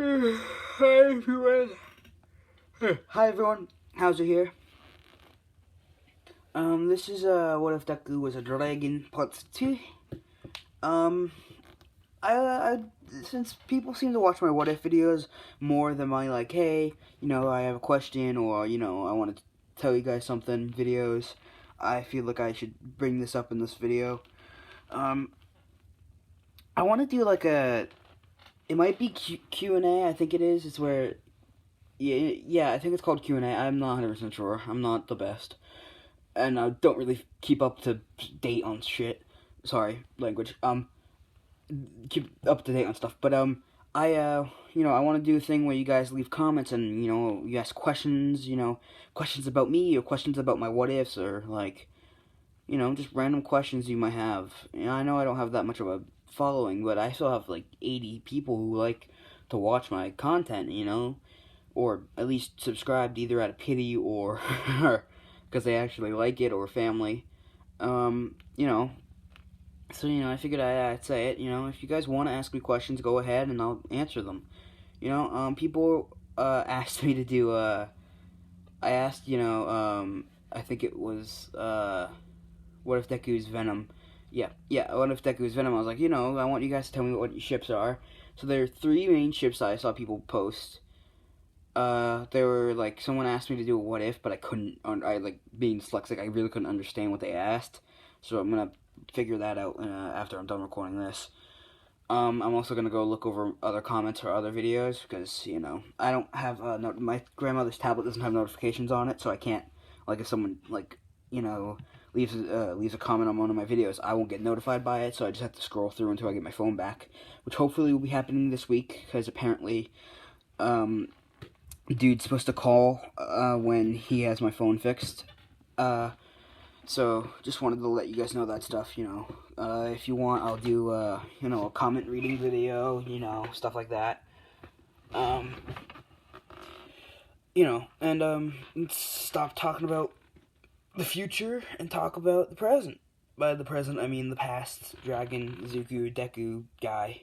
Hi everyone. Hi everyone. How's it here? This is what if Deku was a dragon part 2. I since people seem to watch my what if videos more than my like, hey, I have a question, or I want to tell you guys something videos. I feel like I should bring this up in this video. I want to do like it might be Q&A, I think it is. It's where, yeah, I think it's called Q&A. I'm not 100% sure. I'm not the best. And I don't really keep up to date on shit. Sorry, language. Keep up to date on stuff. But, I want to do a thing where you guys leave comments and, you ask questions, questions about me or questions about my what ifs or, like, just random questions you might have. I know I don't have that much of a following, but I still have like 80 people who like to watch my content, or at least subscribed either out of pity or because they actually like it, or family. So I figured I'd say it. If you guys want to ask me questions, go ahead and I'll answer them. People asked me to do I asked, I think it was what if Deku's Venom? Yeah, what if Deku's Venom? I was like, I want you guys to tell me what your ships are. So there are 3 main ships I saw people post. There were, like, someone asked me to do a what if, but I couldn't, being dyslexic, I really couldn't understand what they asked. So I'm gonna figure that out after I'm done recording this. I'm also gonna go look over other comments or other videos, because, I don't have, my grandmother's tablet doesn't have notifications on it, so I can't, like, if someone, like, leaves a comment on one of my videos, I won't get notified by it, so I just have to scroll through until I get my phone back, which hopefully will be happening this week, because apparently, dude's supposed to call, when he has my phone fixed. So just wanted to let you guys know that stuff, if you want, I'll do, a comment reading video, stuff like that. Let's stop talking about the future and talk about the present. By the present, I mean the past. Dragon, Zuko, Deku guy.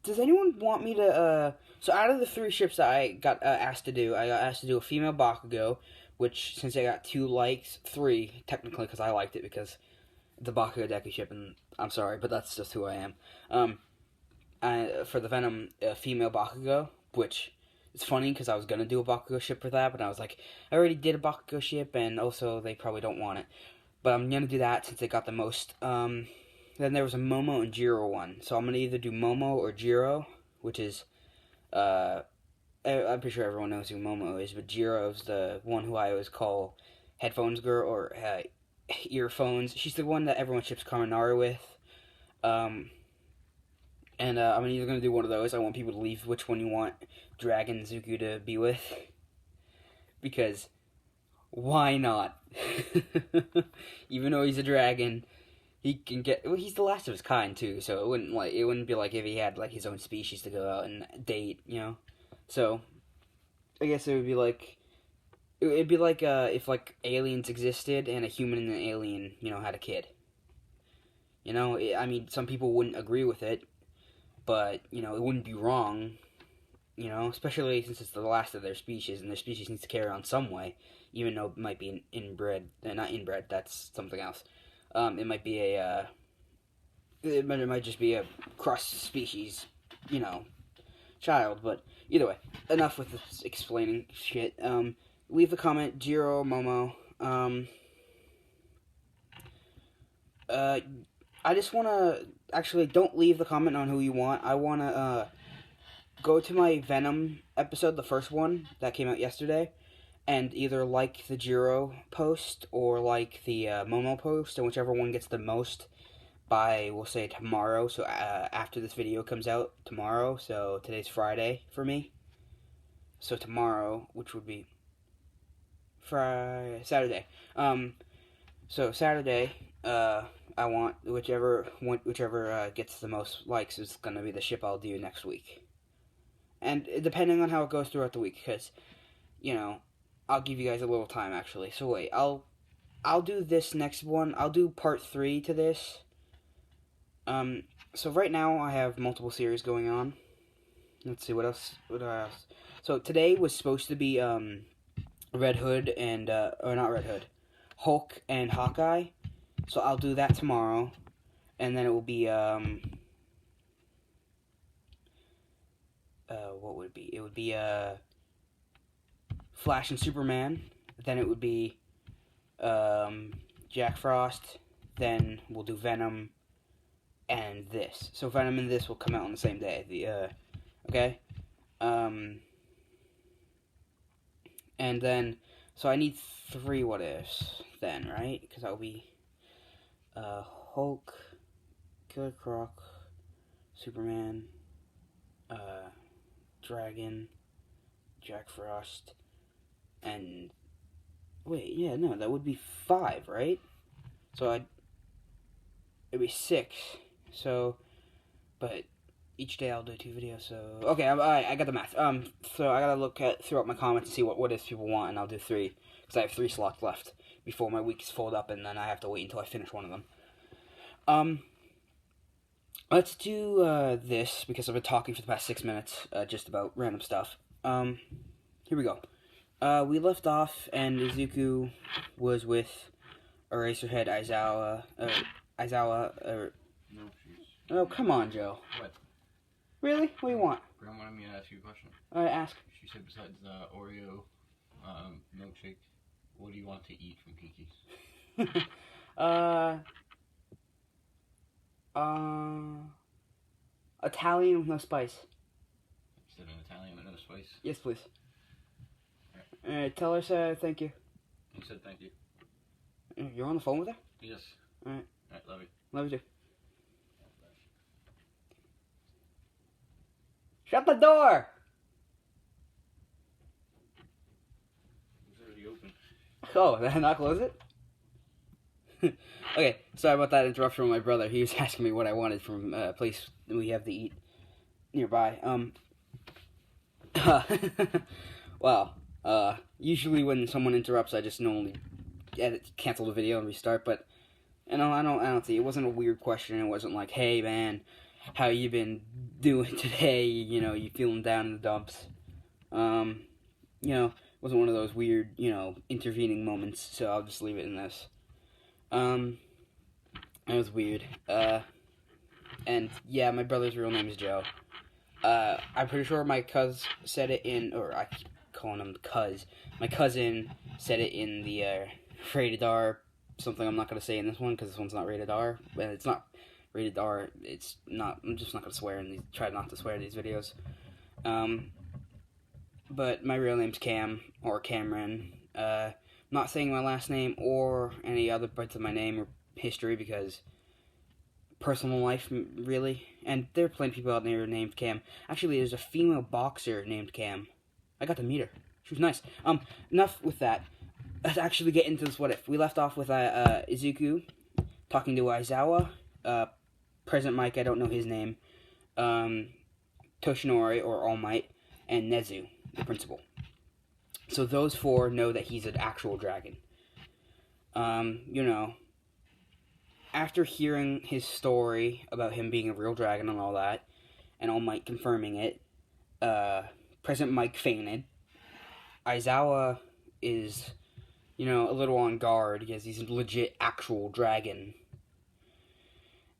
Does anyone want me to, so out of the 3 ships that I got asked to do, I got asked to do a female Bakugo, which, since I got 2 likes, 3, technically, because I liked it, because the Bakugo Deku ship, and I'm sorry, but that's just who I am. For the Venom, female Bakugo, which... It's funny, because I was going to do a Bakugo ship for that, but I was like, I already did a Bakugo ship, and also they probably don't want it. But I'm going to do that since they got the most. Then there was a Momo and Jiro one. So I'm going to either do Momo or Jiro, which is, I'm pretty sure everyone knows who Momo is, but Jiro's the one who I always call Headphones Girl, or Earphones. She's the one that everyone ships Kaminari with. And I'm either going to do one of those. I want people to leave which one you want Dragon Zuko to be with. Because, why not? Even though he's a dragon, he can get... Well, he's the last of his kind, too. So it wouldn't be like if he had, like, his own species to go out and date, So, I guess it would be like... It'd be like if, like, aliens existed and a human and an alien, had a kid. I mean, some people wouldn't agree with it. But, it wouldn't be wrong, especially since it's the last of their species, and their species needs to carry on some way, even though it might be not inbred, that's something else. It might be it might just be a cross-species, child, but either way, enough with this explaining shit. Leave a comment, Jiro, Momo, I just want to... Actually, don't leave the comment on who you want. I want to go to my Venom episode, the first one that came out yesterday, and either like the Jiro post or like the Momo post, and whichever one gets the most by, we'll say, tomorrow. So after this video comes out tomorrow, so today's Friday for me. So tomorrow, which would be Saturday. So Saturday, I want whichever gets the most likes is going to be the ship I'll do next week. And depending on how it goes throughout the week, because, I'll give you guys a little time, actually. So wait, I'll do this next one. I'll do part 3 to this. So right now I have multiple series going on. Let's see what else. So today was supposed to be Red Hood and or not Red Hood, Hulk and Hawkeye. So I'll do that tomorrow, and then it will be what would it be? It would be Flash and Superman. Then it would be Jack Frost. Then we'll do Venom and this. So Venom and this will come out on the same day. Okay. And then so I need 3 what ifs then, right? Because that'll be Hulk, Killer Croc, Superman, Dragon, Jack Frost, and wait, yeah, no, that would be 5, right? So it'd be 6. So, but each day I'll do 2 videos. So okay, I got the math. So I gotta look throughout my comments and see what ifs people want, and I'll do 3 because I have 3 slots left before my week is filled up, and then I have to wait until I finish one of them. Let's do this because I've been talking for the past 6 minutes just about random stuff. Here we go. We left off, and Izuku was with Eraserhead Aizawa. No, she's... Oh, come on, Joe. What? Really? What do you want? Graham wanted me to ask you a question. Ask. She said besides the Oreo milkshake, what do you want to eat from Kiki's? Italian with no spice. Instead of Italian with no spice? Yes, please. Alright, tell her thank you. He said thank you. You're on the phone with her? Yes. Alright. Alright, love you. Love you too. Shut the door! It's already open. Oh, did I not close it? Okay, sorry about that interruption with my brother. He was asking me what I wanted from a place we have to eat nearby. Well, usually when someone interrupts, I just normally cancel the video and restart. But I don't see. It wasn't a weird question. It wasn't like, hey man, how you been doing today? You feeling down in the dumps? It wasn't one of those weird, intervening moments. So I'll just leave it in this. It was weird. And yeah, my brother's real name is Joe. I'm pretty sure my cuz said it in, or I keep calling him cuz. My cousin said it in the rated R, something I'm not going to say in this one because this one's not rated R. But it's not rated R, it's not, I'm just not going to swear in these, try not to swear in these videos. But my real name's Cam, or Cameron. Not saying my last name or any other parts of my name or history because personal life, really. And there are plenty of people out there named Cam. Actually, there's a female boxer named Cam. I got to meet her. She was nice. Enough with that. Let's actually get into this what if. We left off with Izuku talking to Aizawa, President Mike, I don't know his name, Toshinori, or All Might, and Nezu, the principal. So those 4 know that he's an actual dragon. After hearing his story about him being a real dragon and all that, and All Might confirming it, President Mike fainted. Aizawa is, a little on guard because he's a legit actual dragon.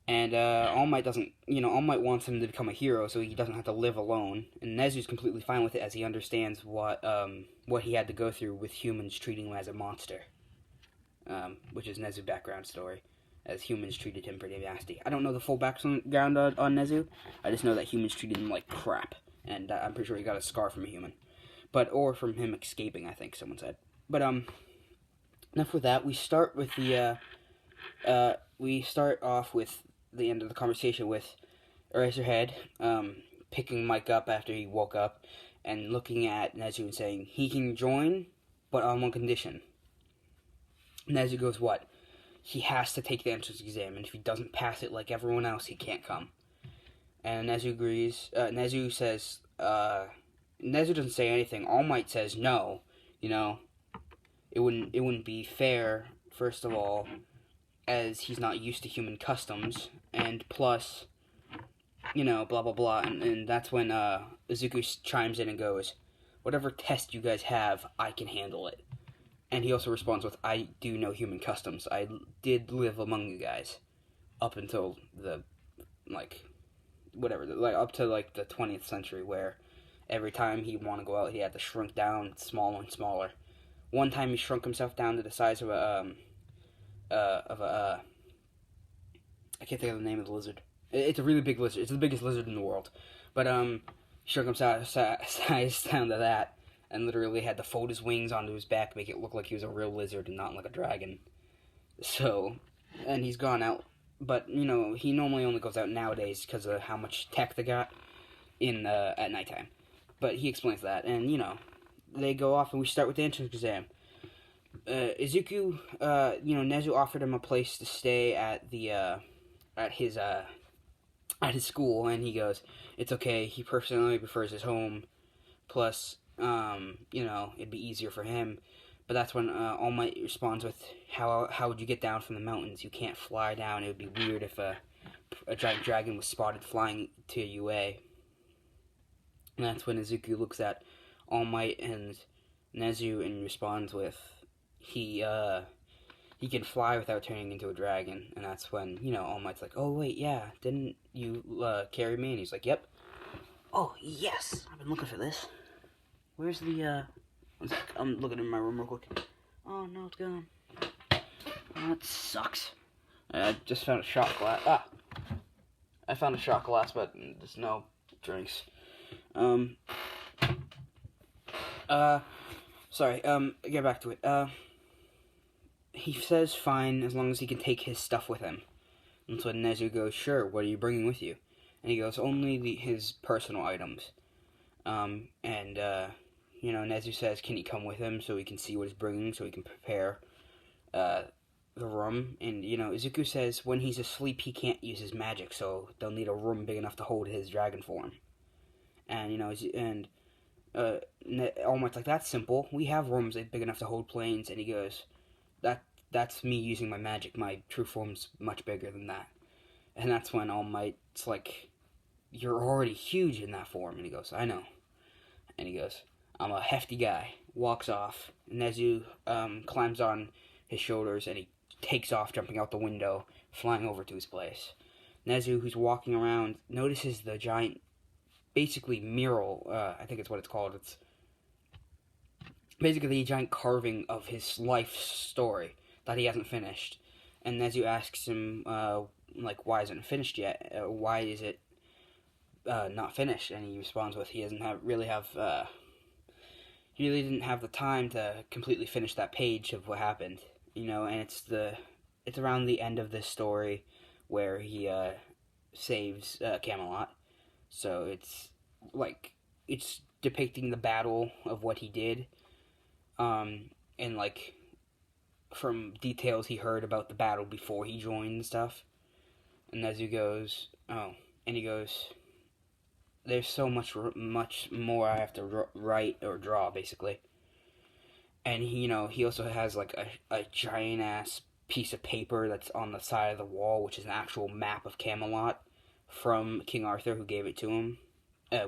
And All Might doesn't, All Might wants him to become a hero so he doesn't have to live alone. And Nezu's completely fine with it as he understands what he had to go through with humans treating him as a monster. Which is Nezu's background story, as humans treated him pretty nasty. I don't know the full background on Nezu. I just know that humans treated him like crap. And I'm pretty sure he got a scar from a human. Or from him escaping, I think someone said. But, enough with that. We start with we start off with the end of the conversation with Eraserhead picking Mike up after he woke up and looking at Nezu and saying, he can join, but on one condition. Nezu goes, what? He has to take the entrance exam, and if he doesn't pass it like everyone else, he can't come. And Nezu agrees. Nezu says, Nezu doesn't say anything. All Might says no. It wouldn't be fair, first of all, as he's not used to human customs, and plus, blah blah blah, and that's when Izuku chimes in and goes, "Whatever test you guys have, I can handle it." And he also responds with, "I do know human customs. I did live among you guys up until the up to the 20th century, where every time he'd want to go out, he had to shrink down smaller and smaller. One time he shrunk himself down to the size of a I can't think of the name of the lizard. It's a really big lizard. It's the biggest lizard in the world. But he shrunk himself size down to that, and literally had to fold his wings onto his back, make it look like he was a real lizard and not like a dragon. So, and he's gone out. But he normally only goes out nowadays because of how much tech they got in at nighttime. But he explains that, and they go off, and we start with the entrance exam. Izuku, Nezu offered him a place to stay at the at his school, and he goes, "It's okay. He personally prefers his home. Plus, it'd be easier for him." But that's when All Might responds with, "How would you get down from the mountains? You can't fly down. It would be weird if a giant dragon was spotted flying to UA." And that's when Izuku looks at All Might and Nezu and responds with, he can fly without turning into a dragon. And that's when, All Might's like, "Oh wait, yeah, didn't you carry me?" And he's like, "Yep." "Oh yes, I've been looking for this. Where's the one sec, I'm looking in my room real quick. Oh no, it's gone. Oh, that sucks. I just found a shot glass. I found a shot glass, but there's no drinks. Sorry, get back to it. He says fine as long as he can take his stuff with him. And so Nezu goes, "Sure, what are you bringing with you?" And he goes, "Only his personal items." Nezu says, "Can he come with him so he can see what he's bringing, so he can prepare, the room?" And, Izuku says when he's asleep he can't use his magic, so they'll need a room big enough to hold his dragon form. And, All Might's like, "That's simple. We have rooms big enough to hold planes." And he goes, That's me using my magic. My true form's much bigger than that." And that's when All Might's like, "You're already huge in that form." And he goes, "I know." And he goes, "I'm a hefty guy." Walks off. Nezu climbs on his shoulders, and he takes off, jumping out the window, flying over to his place. Nezu, who's walking around, notices the giant, basically mural, I think it's what it's called. It's basically a giant carving of his life story that he hasn't finished. And Nezu asks him, why isn't it finished yet? Why is it not finished? And he responds with, he really didn't have the time to completely finish that page of what happened. And it's around the end of this story where he saves Camelot. So it's depicting the battle of what he did, and from details he heard about the battle before he joined and stuff. And Nezu goes, "Oh," and he goes, "There's so much more I have to write or draw, basically." And he also has a giant ass piece of paper that's on the side of the wall, which is an actual map of Camelot from King Arthur, who gave it to him.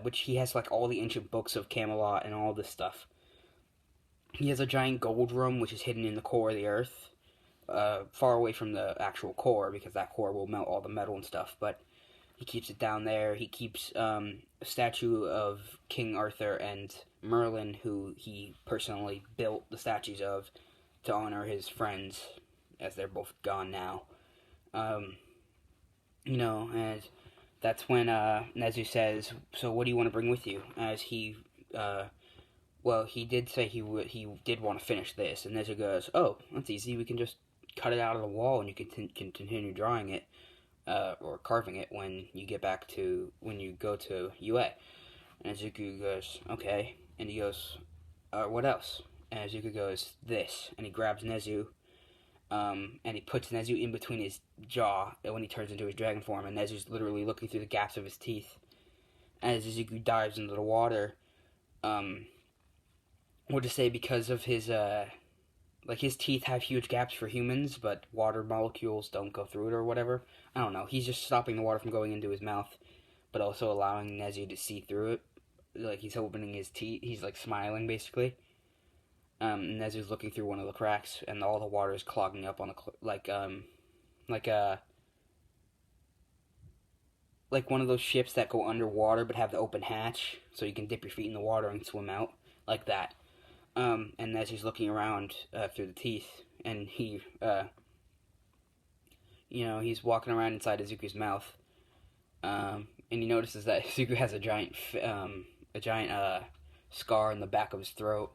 Which he has all the ancient books of Camelot and all this stuff. He has a giant gold room, which is hidden in the core of the earth, far away from the actual core, because that core will melt all the metal and stuff, but he keeps it down there. He keeps a statue of King Arthur and Merlin, who he personally built the statues of to honor his friends, as they're both gone now. And that's when Nezu says, "So what do you want to bring with you?" As he he did say he did want to finish this, and Nezu goes, "Oh, that's easy. We can just cut it out of the wall, and you can continue drawing it or carving it when you go to UA." And Izuku goes, "Okay," and he goes, "What else?" And Izuku goes, "This," and he grabs Nezu. And he puts Nezu in between his jaw when he turns into his dragon form, and Nezu's literally looking through the gaps of his teeth. As Izuku dives into the water, we'll just say because of his like his teeth have huge gaps for humans, but water molecules don't go through it or whatever. I don't know. He's just stopping the water from going into his mouth, but also allowing Nezu to see through it. Like he's opening his teeth. He's like smiling basically. Nezu's looking through one of the cracks, and all the water is clogging up on the like like one of those ships that go underwater but have the open hatch, so you can dip your feet in the water and swim out like that. And as he's looking around through the teeth, and he, he's walking around inside Izuku's mouth, and he notices that Izuku has a giant scar in the back of his throat.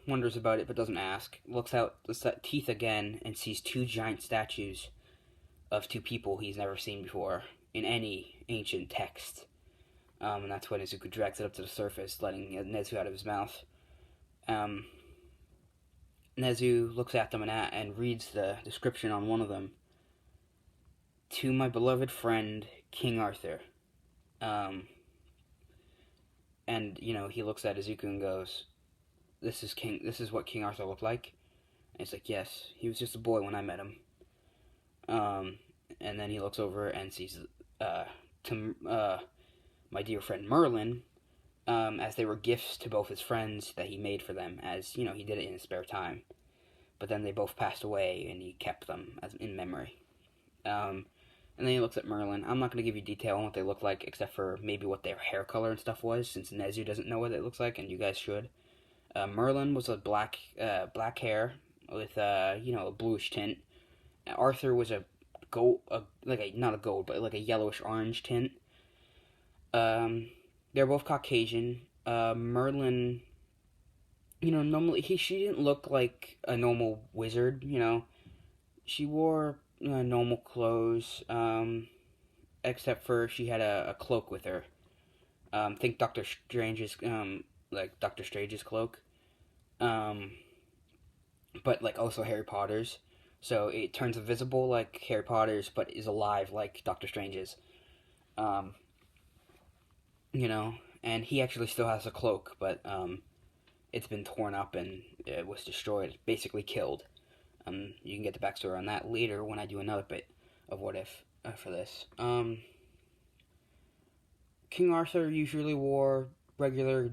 Wonders about it, but doesn't ask. Looks out the teeth again and sees two giant statues of two people he's never seen before in any ancient text. And that's when Izuku drags it up to the surface, letting Nezu out of his mouth. Nezu looks at them and reads the description on one of them. To my beloved friend, King Arthur. And, he looks at Izuku and goes, this is what King Arthur looked like? And he's like, yes, he was just a boy when I met him. And then he looks over and sees, my dear friend Merlin, as they were gifts to both his friends that he made for them, as, he did it in his spare time. But then they both passed away, and he kept them as in memory. And then he looks at Merlin. I'm not going to give you detail on what they look like, except for maybe what their hair color and stuff was, since Nezu doesn't know what it looks like, and you guys should. Merlin was a black hair with, a bluish tint. Arthur was a gold, not a gold, but like a yellowish orange tint. They're both Caucasian. Merlin, normally she didn't look like a normal wizard. She wore normal clothes, except for she had a cloak with her. Think Doctor Strange's Doctor Strange's cloak. But like also Harry Potter's. So it turns invisible like Harry Potter's, but is alive like Doctor Strange's. And he actually still has a cloak, but it's been torn up and it was destroyed, basically killed. You can get the backstory on that later when I do another bit of What If for this. King Arthur usually wore regular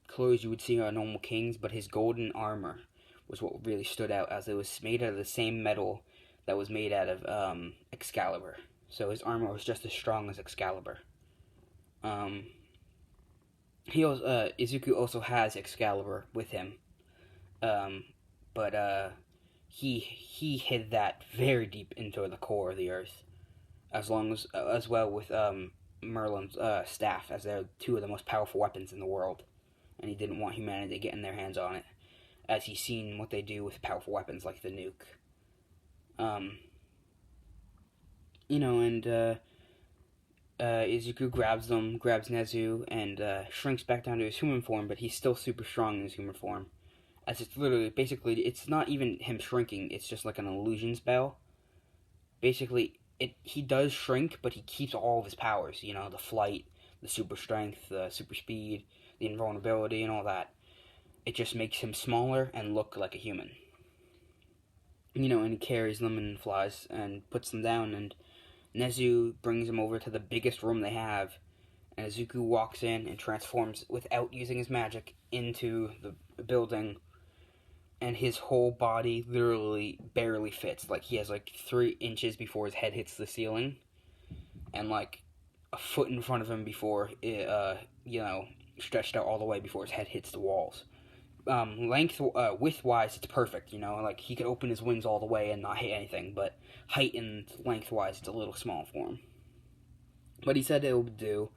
clothes you would see on normal kings, but his golden armor was what really stood out, as it was made out of the same metal that was made out of Excalibur. So his armor was just as strong as Excalibur. Izuku also has Excalibur with him, but he hid that very deep into the core of the earth, as well with Merlin's staff, as they're two of the most powerful weapons in the world, and he didn't want humanity getting their hands on it, as he's seen what they do with powerful weapons like the nuke. Izuku grabs Nezu, and shrinks back down to his human form, but he's still super strong in his human form. As it's it's not even him shrinking, it's just like an illusion spell. Basically, he does shrink, but he keeps all of his powers, the flight, the super strength, the super speed, the invulnerability, and all that. It just makes him smaller and look like a human. And he carries them and flies and puts them down, and Nezu brings him over to the biggest room they have, and Izuku walks in and transforms without using his magic into the building, and his whole body literally barely fits. Like, he has 3 inches before his head hits the ceiling, and a foot in front of him before it, stretched out all the way before his head hits the walls. Width-wise, it's perfect, he could open his wings all the way and not hit anything, but height and length-wise, it's a little small for him. But he said it would do.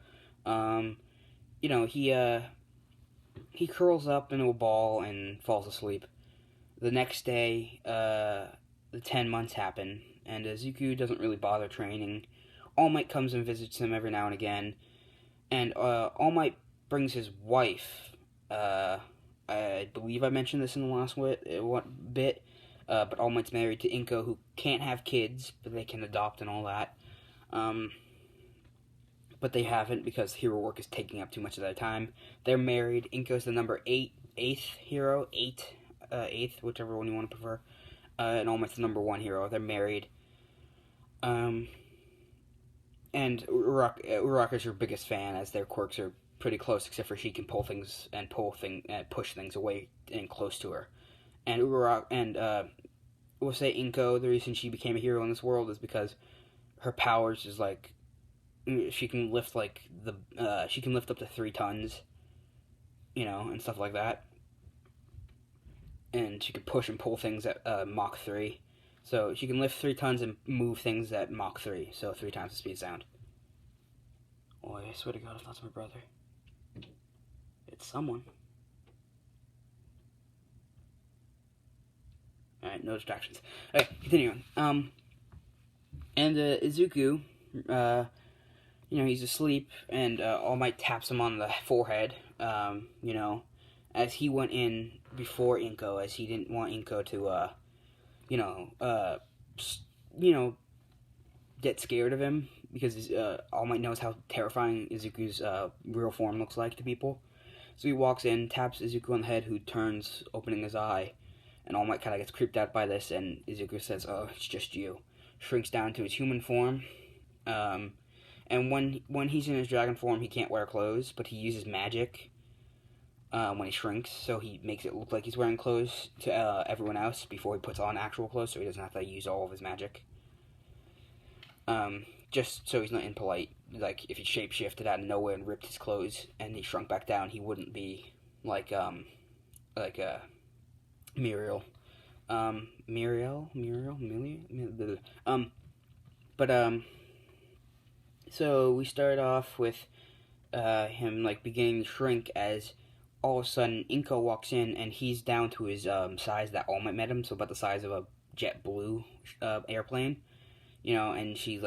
He curls up into a ball and falls asleep. The next day, the 10 months happen, and Izuku doesn't really bother training. All Might comes and visits him every now and again, and All Might brings his wife. I believe I mentioned this in the last bit, but All Might's married to Inko, who can't have kids, but they can adopt and all that. But they haven't because hero work is taking up too much of their time. They're married. Inko's the number 8th hero, 8. eighth, whichever one you want to prefer. And All Might's the number one hero. They're married. And Uraraka is your biggest fan, as their quirks are pretty close, except for she can pull things and push things away and close to her. And we'll say Inko. The reason she became a hero in this world is because her powers is like she can lift she can lift up to 3 tons, and stuff like that. And she can push and pull things at Mach 3. So she can lift 3 tons and move things at Mach 3, so 3 times the speed of sound. Oh, I swear to God, if that's my brother. It's someone. Alright, no distractions. Alright, continuing. And Izuku, he's asleep, and All Might taps him on the forehead, as he went in before Inko, as he didn't want Inko to, get scared of him, because All Might knows how terrifying Izuku's real form looks like to people. So he walks in, taps Izuku on the head, who turns, opening his eye, and All Might kind of gets creeped out by this, and Izuku says, "Oh, it's just you." Shrinks down to his human form, and when he's in his dragon form, he can't wear clothes, but he uses magic when he shrinks, so he makes it look like he's wearing clothes to everyone else before he puts on actual clothes, so he doesn't have to use all of his magic. Just so he's not impolite. Like, if he shapeshifted out of nowhere and ripped his clothes and he shrunk back down, he wouldn't be like Muriel. So we start off with him beginning to shrink, as all of a sudden Inko walks in and he's down to his size that All Might met him, so about the size of a JetBlue airplane, and she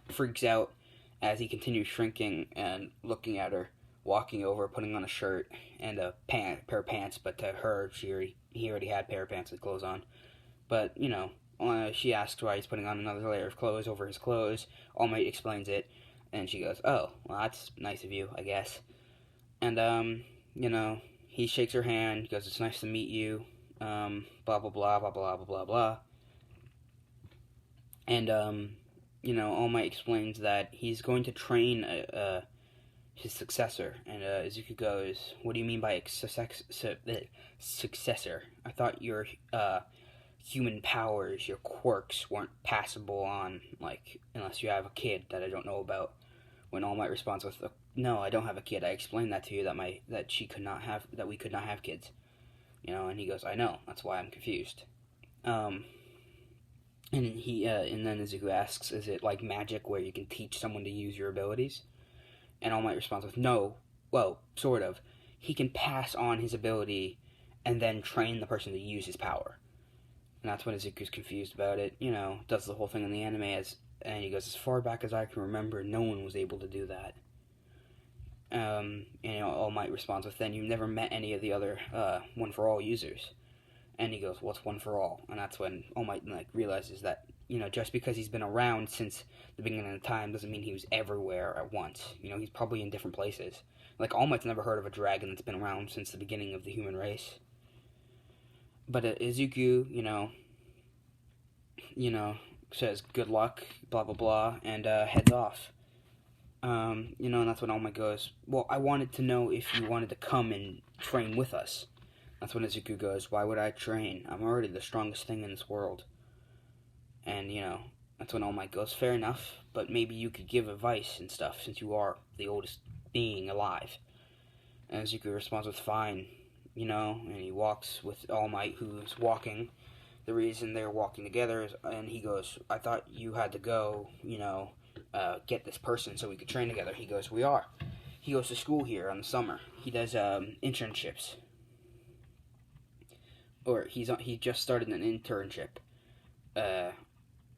freaks out as he continues shrinking and looking at her, walking over, putting on a shirt and a pair of pants, but to her, he already had a pair of pants and clothes on. But, she asks why he's putting on another layer of clothes over his clothes. All Might explains it, and she goes, "Oh, well, that's nice of you, I guess." And, he shakes her hand, goes, "It's nice to meet you, blah, blah, blah, blah, blah, blah, blah, blah." And, All Might explains that he's going to train his successor, and Izuku goes, "What do you mean by successor? I thought your human powers, your quirks, weren't passable on, unless you have a kid that I don't know about." When All Might responds with, "No, I don't have a kid. I explained that to you, that we could not have kids." And he goes, "I know. That's why I'm confused." And then Izuku asks, "Is it like magic where you can teach someone to use your abilities?" And All Might responds with, "No, well, sort of. He can pass on his ability and then train the person to use his power." And that's when Izuku's confused about it, does the whole thing in the anime, and he goes, "As far back as I can remember, no one was able to do that." All Might responds with, "Then you've never met any of the other One For All users." And he goes, "What's One For All?" And that's when All Might realizes that, just because he's been around since the beginning of time doesn't mean he was everywhere at once. He's probably in different places. All Might's never heard of a dragon that's been around since the beginning of the human race. But Izuku, says good luck, blah blah blah, and heads off. And that's when All Might goes, "Well, I wanted to know if you wanted to come and train with us." That's when Izuku goes, "Why would I train? I'm already the strongest thing in this world." And, that's when All Might goes, "Fair enough, but maybe you could give advice and stuff, since you are the oldest being alive." And Izuku responds with, "Fine," and he walks with All Might, who's walking. The reason they're walking together is, and he goes, "I thought you had to go, get this person so we could train together." He goes, "We are." He goes to school here in the summer. He does internships. Or he just started an internship,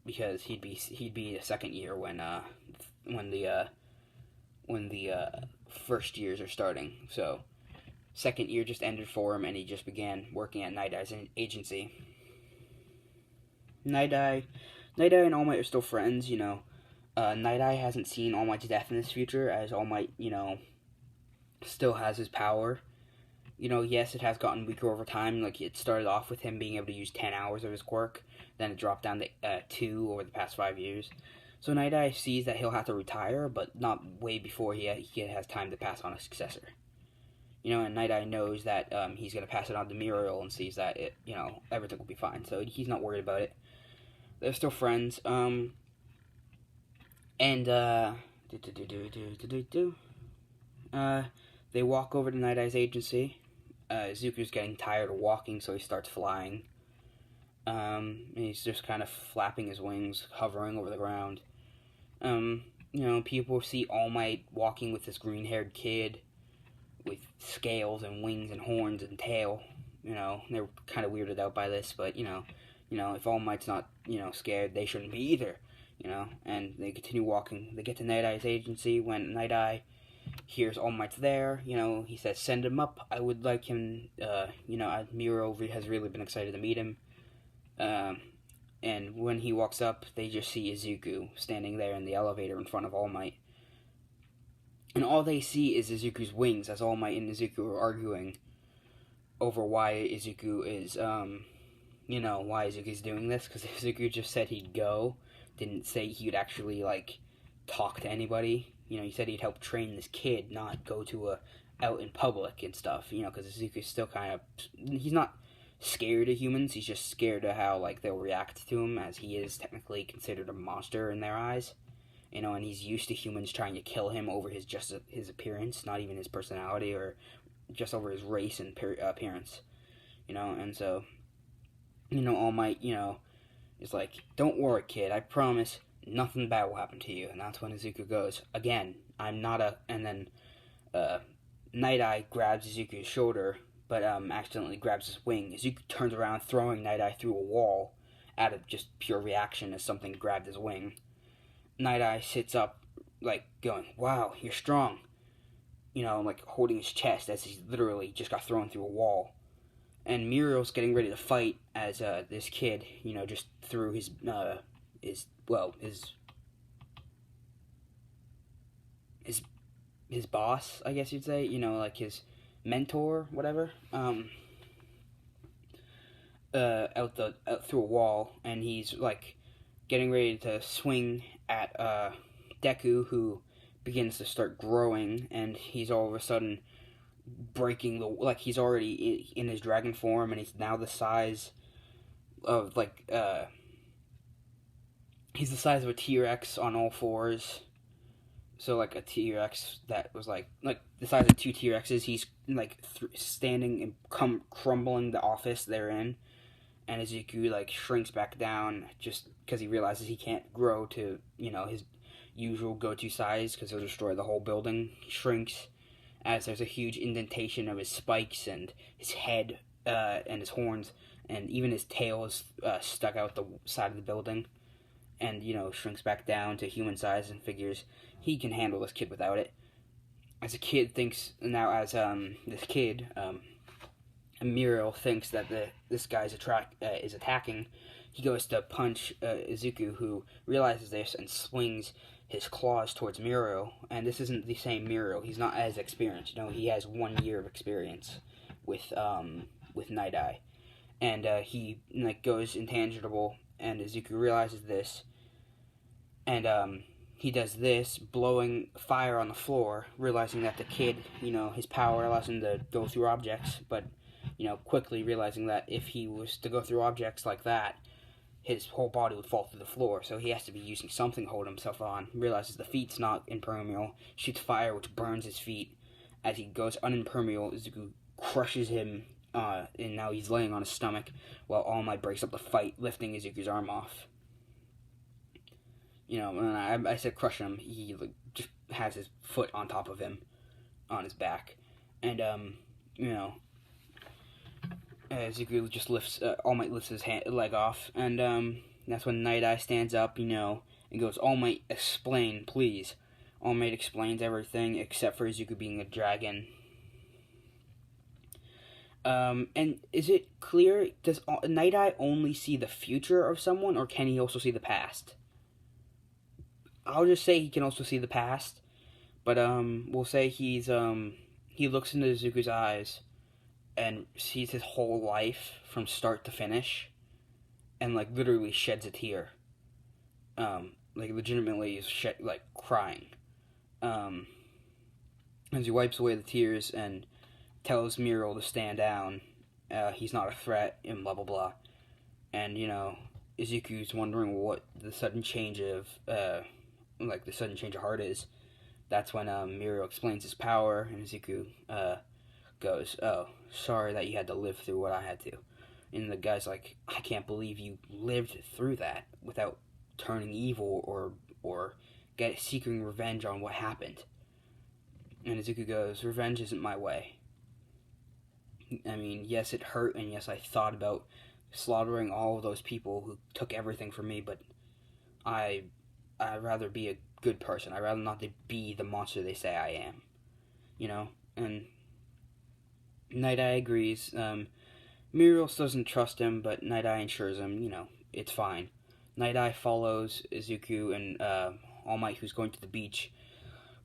because he'd be a second year when the first years are starting. So second year just ended for him, and he just began working at Night Eye's agency. Night Eye and All Might are still friends. Night Eye hasn't seen All Might's death in this future, as All Might still has his power. Yes, it has gotten weaker over time. Like, it started off with him being able to use 10 hours of his quirk, then it dropped down to 2 over the past 5 years. So Night Eye sees that he'll have to retire, but not way before he has time to pass on a successor. And Night Eye knows that he's going to pass it on to Muriel and sees that everything will be fine. So he's not worried about it. They're still friends. And they walk over to Night Eye's agency. Zuko's getting tired of walking, so he starts flying. And he's just kind of flapping his wings, hovering over the ground. People see All Might walking with this green-haired kid with scales and wings and horns and tail. They're kind of weirded out by this, but if All Might's not scared, they shouldn't be either. And they continue walking. They get to Night Eye's agency. When Night Eye hears All Might's there, he says, "Send him up. I would like him." Miro has really been excited to meet him. And when he walks up, they just see Izuku standing there in the elevator in front of All Might. And all they see is Izuku's wings, as All Might and Izuku are arguing over why Izuku is, why Izuku's doing this. Because Izuku just said he'd go, didn't say he'd actually, talk to anybody. He said he'd help train this kid, not go to out in public and stuff, because Izuku's still kind of, he's not scared of humans, he's just scared of how, they'll react to him, as he is technically considered a monster in their eyes. And he's used to humans trying to kill him over his appearance, not even his personality, or just over his race and appearance. And so, All Might, is like, "Don't worry, kid, I promise nothing bad will happen to you." And that's when Izuku goes, "Again, I'm not a..." And then Night Eye grabs Izuku's shoulder, but accidentally grabs his wing. Izuku turns around, throwing Night Eye through a wall out of just pure reaction as something grabbed his wing. Night Eye sits up, going, "Wow, you're strong." Holding his chest as he literally just got thrown through a wall. And Muriel's getting ready to fight as this kid, just threw his boss, I guess you'd say, his mentor, whatever, out through a wall, and he's getting ready to swing at Deku, who begins to start growing, and he's all of a sudden breaking he's already in his dragon form, and he's now the size of he's the size of a T-Rex on all fours. So a T-Rex that was like the size of two T-Rexes. He's standing and crumbling the office they're in, and Izuku shrinks back down just because he realizes he can't grow to his usual go-to size because he'll destroy the whole building. He shrinks as there's a huge indentation of his spikes and his head and his horns, and even his tail is stuck out the side of the building, and shrinks back down to human size and figures he can handle this kid without it. As a kid thinks now, as this kid, Muriel thinks that this guy's is attacking. He goes to punch Izuku, who realizes this and swings his claws towards Muriel. And this isn't the same Muriel. He's not as experienced. He has 1 year of experience with Night Eye, and he goes intangible. And Izuku realizes this, and he does this, blowing fire on the floor, realizing that the kid, his power allows him to go through objects, but quickly realizing that if he was to go through objects like that, his whole body would fall through the floor, so he has to be using something to hold himself on. Realizes the feet's not impermeable, shoots fire which burns his feet. As he goes unimpermeable, Izuku crushes him, and now he's laying on his stomach, while All Might breaks up the fight, lifting Izuku's arm off. And I said crush him, he just has his foot on top of him, on his back, and Izuku just All Might lifts his leg off, and that's when Night Eye stands up, and goes, "All Might, explain, please." All Might explains everything except for Izuku being a dragon. And is it clear, does Night Eye only see the future of someone, or can he also see the past? I'll just say he can also see the past, but we'll say he looks into Izuku's eyes, and sees his whole life from start to finish, and like literally sheds a tear. Like legitimately is like crying. Um, as he wipes away the tears and tells Muriel to stand down. He's not a threat, and blah blah blah. And Izuku's wondering what the sudden change of heart is. That's when Muriel explains his power, and Izuku goes, "Oh, sorry that you had to live through what I had to." And the guy's like, "I can't believe you lived through that without turning evil or seeking revenge on what happened." And Izuku goes, "Revenge isn't my way. I mean, yes, it hurt, and yes, I thought about slaughtering all of those people who took everything from me, but I'd rather be a good person. I'd rather not be the monster they say I am." And Night Eye agrees. Muriel doesn't trust him, but Night Eye ensures him, it's fine. Night Eye follows Izuku and All Might, who's going to the beach.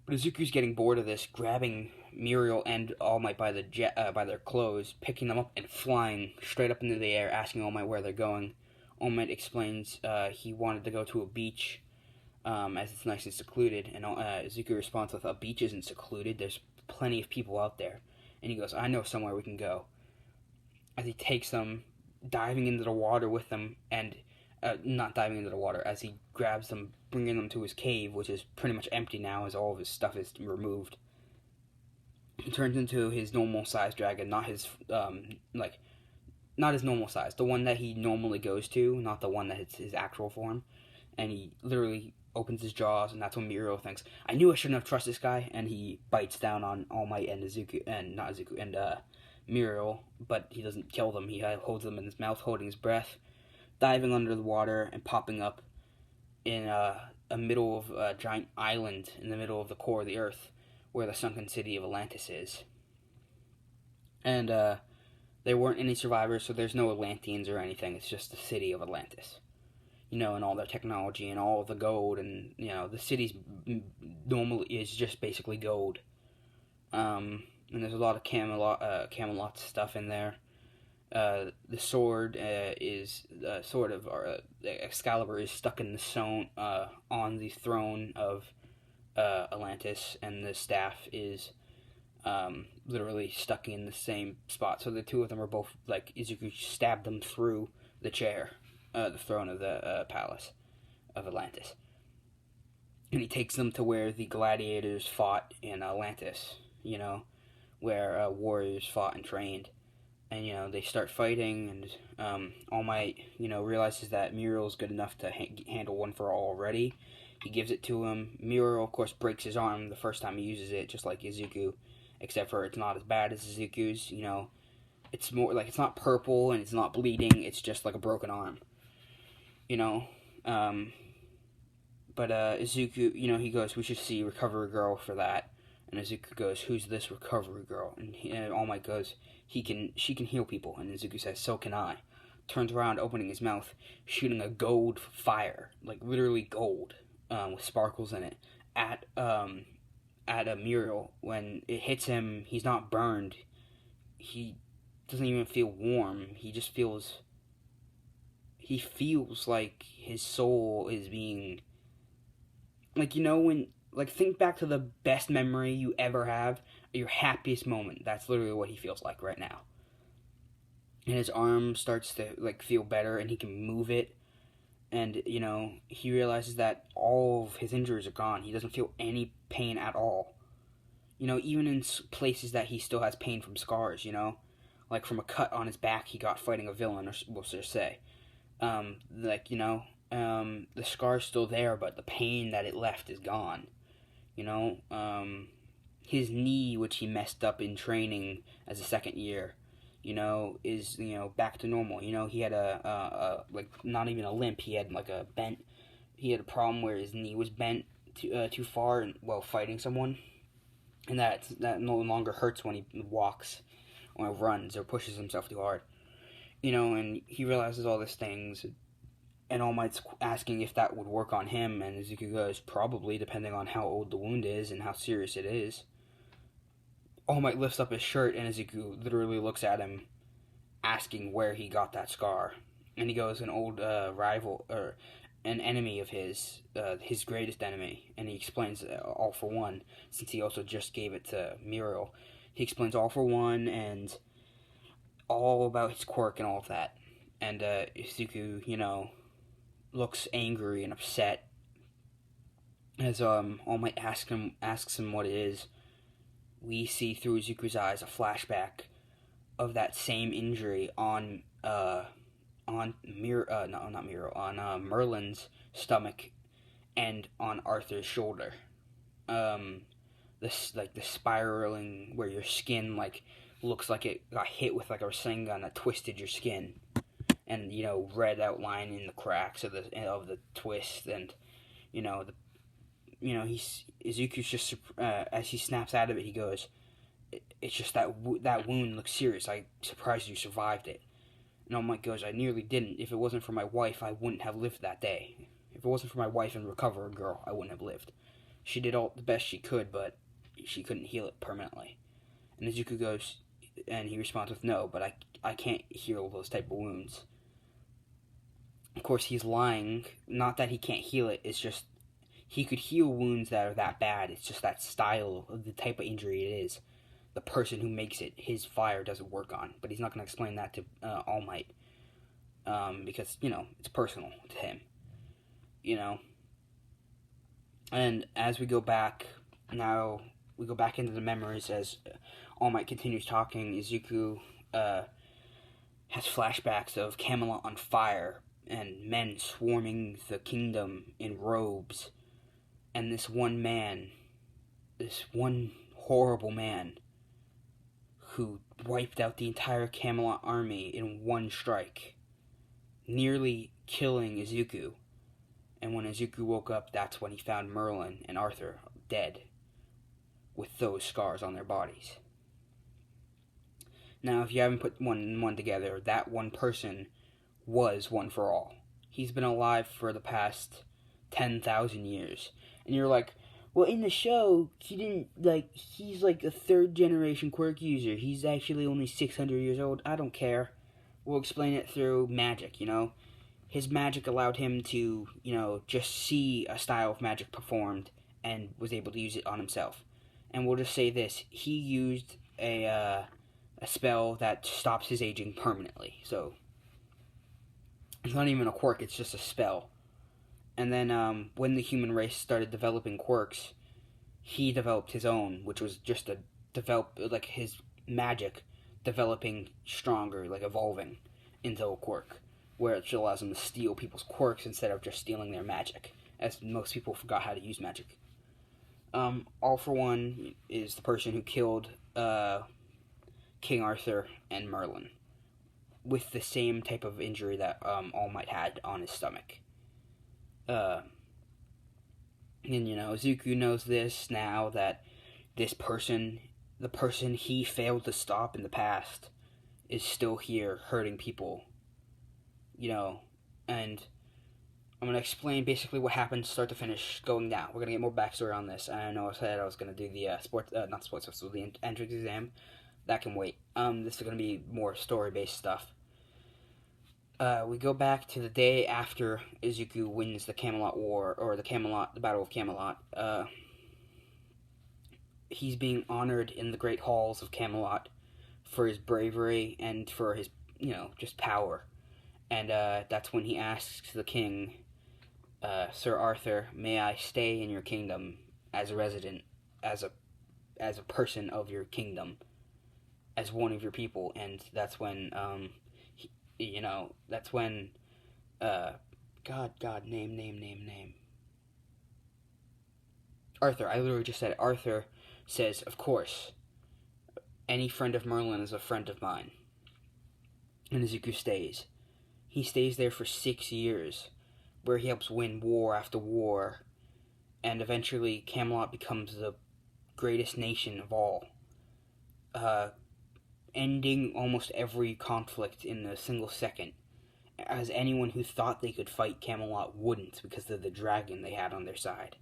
But Izuku's getting bored of this, grabbing Muriel and All Might by their clothes, picking them up and flying straight up into the air, asking All Might where they're going. All Might explains he wanted to go to a beach, as it's nice and secluded. And Izuku responds with, "A beach isn't secluded. There's plenty of people out there." And he goes, "I know somewhere we can go." As he takes them, diving into the water with them, and not diving into the water, as he grabs them, bringing them to his cave, which is pretty much empty now as all of his stuff is removed. He turns into his normal size dragon, not his not his normal size, the one that he normally goes to, not the one that is his actual form. And he literally opens his jaws, and that's when Muriel thinks, "I knew I shouldn't have trusted this guy," and he bites down on All Might and Muriel, but he doesn't kill them. He holds them in his mouth, holding his breath, diving under the water and popping up in a middle of a giant island in the middle of the core of the earth, where the sunken city of Atlantis is. And there weren't any survivors, so there's no Atlanteans or anything. It's just the city of Atlantis. And all their technology and all the gold, and the city's normally is just basically gold. And there's a lot of Camelot stuff in there. The sword is sort of Excalibur is stuck in the stone on the throne of Atlantis, and the staff is literally stuck in the same spot. So the two of them are both like Izuku stabbed them through the chair, the throne of the palace of Atlantis, and he takes them to where the gladiators fought in Atlantis. Where warriors fought and trained. And, they start fighting, and All Might, realizes that Muriel's good enough to handle One for All already. He gives it to him. Muriel, of course, breaks his arm the first time he uses it, just like Izuku, except for it's not as bad as Izuku's. It's more like it's not purple and it's not bleeding, it's just like a broken arm. But Izuku, he goes, "We should see Recovery Girl for that." And Izuku goes, "Who's this Recovery Girl?" And All Might goes, she can heal people. And Izuku says, "So can I." Turns around, opening his mouth, shooting a gold fire, like literally gold, with sparkles in it, at a Muriel. When it hits him, he's not burned. He doesn't even feel warm. He feels like his soul is being, when. Think back to the best memory you ever have, your happiest moment. That's literally what he feels like right now. And his arm starts to, feel better, and he can move it. And, he realizes that all of his injuries are gone. He doesn't feel any pain at all. Even in places that he still has pain from scars, like from a cut on his back he got fighting a villain, or we'll just say. The scar's still there, but the pain that it left is gone. His knee, which he messed up in training as a second year, is, back to normal. He had not even a limp, he had he had a problem where his knee was bent too far while fighting someone, and that no longer hurts when he walks or runs or pushes himself too hard. And he realizes all these things. And All Might's asking if that would work on him, and Izuku goes, "Probably, depending on how old the wound is and how serious it is." All Might lifts up his shirt, and Izuku literally looks at him, asking where he got that scar. And he goes, an old rival, or an enemy of his greatest enemy. And he explains All For One, since he also just gave it to Muriel. He explains All For One and all about his quirk and all of that. And Izuku, looks angry and upset as All Might asks him what it is. We see through Izuku's eyes a flashback of that same injury on Merlin's stomach and on Arthur's shoulder. This like the spiraling where your skin looks like it got hit with like a Rasengan that twisted your skin, and red outline in the cracks of the twist, and Izuku's just as he snaps out of it, he goes, "It's just that wound looks serious. I'm surprised you survived it." And All Might goes, "I nearly didn't. If it wasn't for my wife, I wouldn't have lived that day. If it wasn't for my wife and Recoverer Girl, I wouldn't have lived. She did all the best she could, but she couldn't heal it permanently." And Izuku goes, and he responds with, "No, but I can't heal those type of wounds." Of course, he's lying. Not that he can't heal it. It's just he could heal wounds that are that bad. It's just that style of the type of injury it is. The person who makes it, his fire doesn't work on. But he's not going to explain that to All Might. Because, it's personal to him. And as we go back, now we go back into the memories as All Might continues talking. Izuku has flashbacks of Camelot on fire and men swarming the kingdom in robes. And this one horrible man, who wiped out the entire Camelot army in one strike, nearly killing Izuku. And when Izuku woke up, that's when he found Merlin and Arthur dead, with those scars on their bodies. Now, if you haven't put one and one together, that one person was One For All. He's been alive for the past 10,000 years. And you're like, well, in the show, he's like a third generation quirk user. He's actually only 600 years old. I don't care. We'll explain it through magic, His magic allowed him to, just see a style of magic performed and was able to use it on himself. And we'll just say this, he used a spell that stops his aging permanently. So, it's not even a quirk, it's just a spell. And then when the human race started developing quirks, he developed his own, which was just his magic developing stronger, evolving into a quirk, where it allows him to steal people's quirks instead of just stealing their magic, as most people forgot how to use magic. All For One is the person who killed King Arthur and Merlin with the same type of injury that All Might had on his stomach. And Izuku knows this now, that this person, the person he failed to stop in the past, is still here hurting people. And I'm going to explain basically what happened start to finish going down. We're going to get more backstory on this. I know I said I was going to do the the entrance exam. That can wait. This is going to be more story-based stuff. We go back to the day after Izuku wins the Camelot War, or the Battle of Camelot. He's being honored in the great halls of Camelot for his bravery and for his, just power. And that's when he asks the king, "Sir Arthur, may I stay in your kingdom as a resident, as a person of your kingdom, as one of your people?" And that's when, that's when, name. Arthur, I literally just said it. Arthur says, "Of course, any friend of Merlin is a friend of mine." And Izuku stays. He stays there for 6 years, where he helps win war after war, and eventually Camelot becomes the greatest nation of all, ending almost every conflict in a single second, as anyone who thought they could fight Camelot wouldn't because of the dragon they had on their side.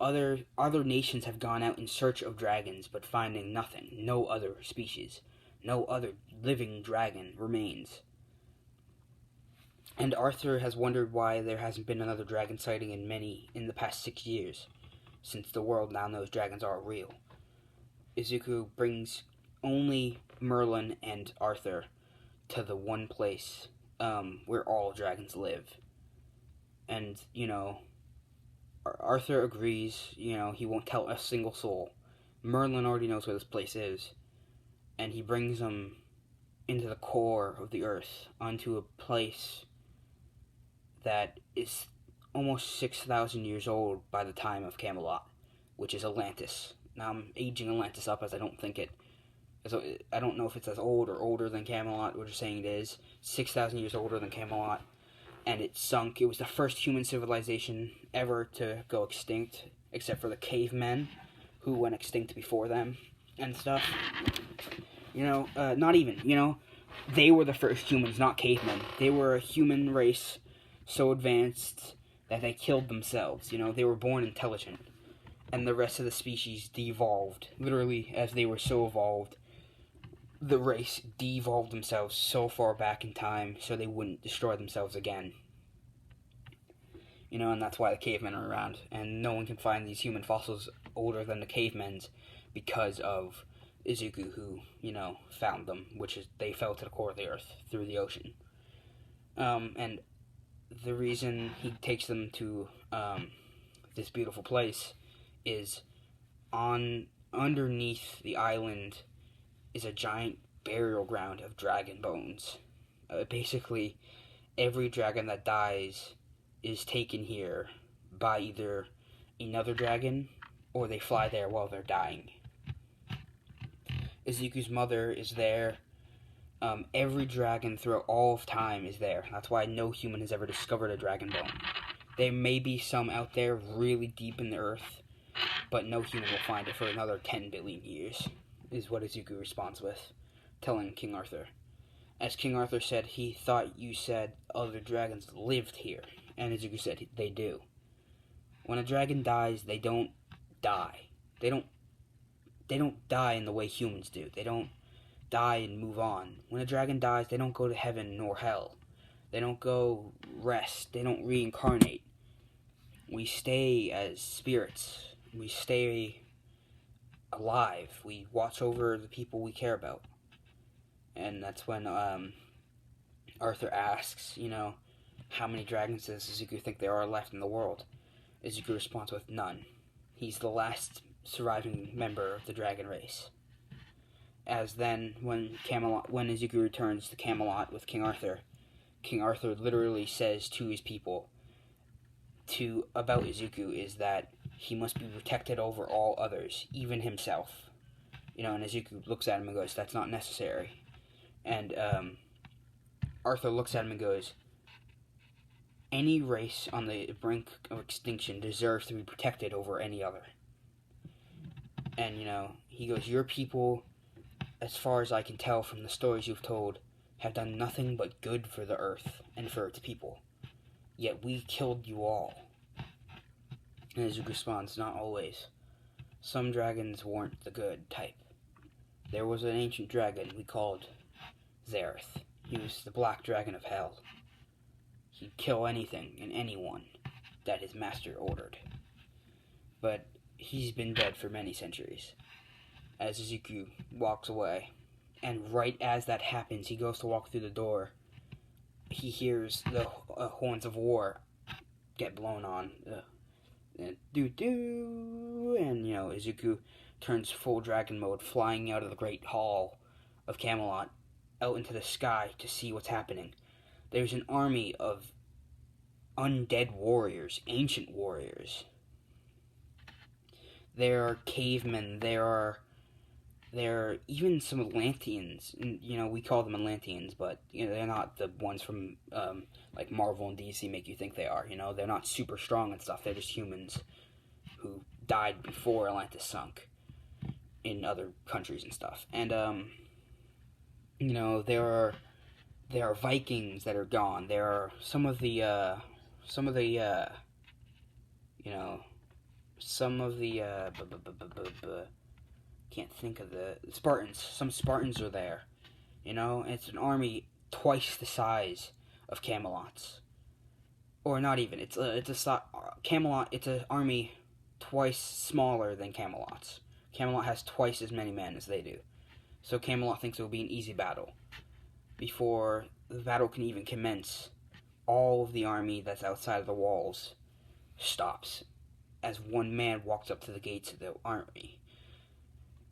other nations have gone out in search of dragons, but finding nothing. No other species, no other living dragon remains. And Arthur has wondered why there hasn't been another dragon sighting in the past 6 years, since the world now knows dragons are real. Izuku brings only Merlin and Arthur to the one place where all dragons live. And, Arthur agrees, he won't tell a single soul. Merlin already knows where this place is, and he brings them into the core of the earth, onto a place that is almost 6,000 years old by the time of Camelot, which is Atlantis. Now I'm aging Atlantis up as I don't know if it's as old or older than Camelot. We're just saying it is 6,000 years older than Camelot, and it sunk. It was the first human civilization ever to go extinct, except for the cavemen, who went extinct before them and stuff. Not even. They were the first humans, not cavemen. They were a human race so advanced that they killed themselves. They were born intelligent, and the rest of the species devolved. Literally, as they were so evolved, the race devolved themselves so far back in time so they wouldn't destroy themselves again. And that's why the cavemen are around, and no one can find these human fossils older than the cavemen's because of Izuku, who, found them, which is they fell to the core of the earth through the ocean. And the reason he takes them to this beautiful place is underneath the island is a giant burial ground of dragon bones. Basically, every dragon that dies is taken here by either another dragon or they fly there while they're dying. Izuku's mother is there. Every dragon throughout all of time is there. That's why no human has ever discovered a dragon bone. There may be some out there really deep in the earth, but no human will find it for another 10 billion years, is what Izuku responds with, telling King Arthur. As King Arthur said, he thought you said other dragons lived here, and Izuku said they do. When a dragon dies, they don't die. They don't die in the way humans do. They don't die and move on. When a dragon dies, they don't go to heaven nor hell. They don't go rest. They don't reincarnate. We stay as spirits. We stay alive. We watch over the people we care about. And that's when Arthur asks, how many dragons does Izuku think there are left in the world? Izuku responds with none. He's the last surviving member of the dragon race. As then, when Izuku returns to Camelot with King Arthur literally says to his people about Izuku is that he must be protected over all others, even himself. And Izuku looks at him and goes, that's not necessary. And Arthur looks at him and goes, any race on the brink of extinction deserves to be protected over any other. And, he goes, your people, as far as I can tell from the stories you've told, have done nothing but good for the earth and for its people. Yet we killed you all. And Izuku responds, not always. Some dragons weren't the good type. There was an ancient dragon we called Zareth. He was the black dragon of hell. He'd kill anything and anyone that his master ordered. But he's been dead for many centuries. As Izuku walks away, and right as that happens, he goes to walk through the door. He hears the horns of war get blown on. And Izuku turns full dragon mode, flying out of the great hall of Camelot, out into the sky to see what's happening. There's an army of undead warriors, ancient warriors. There are cavemen, there are even some Atlanteans. We call them Atlanteans, but they're not the ones from like Marvel and DC make you think they are. They're not super strong and stuff. They're just humans who died before Atlantis sunk in other countries and stuff. And there are Vikings that are gone. There are some of the some of the can't think of the Spartans. Some Spartans are there. You know, and it's an army twice the size of Camelot's, or not even. Camelot. It's an army twice smaller than Camelot's. Camelot has twice as many men as they do, so Camelot thinks it will be an easy battle. Before the battle can even commence, all of the army that's outside of the walls stops as one man walks up to the gates of the army.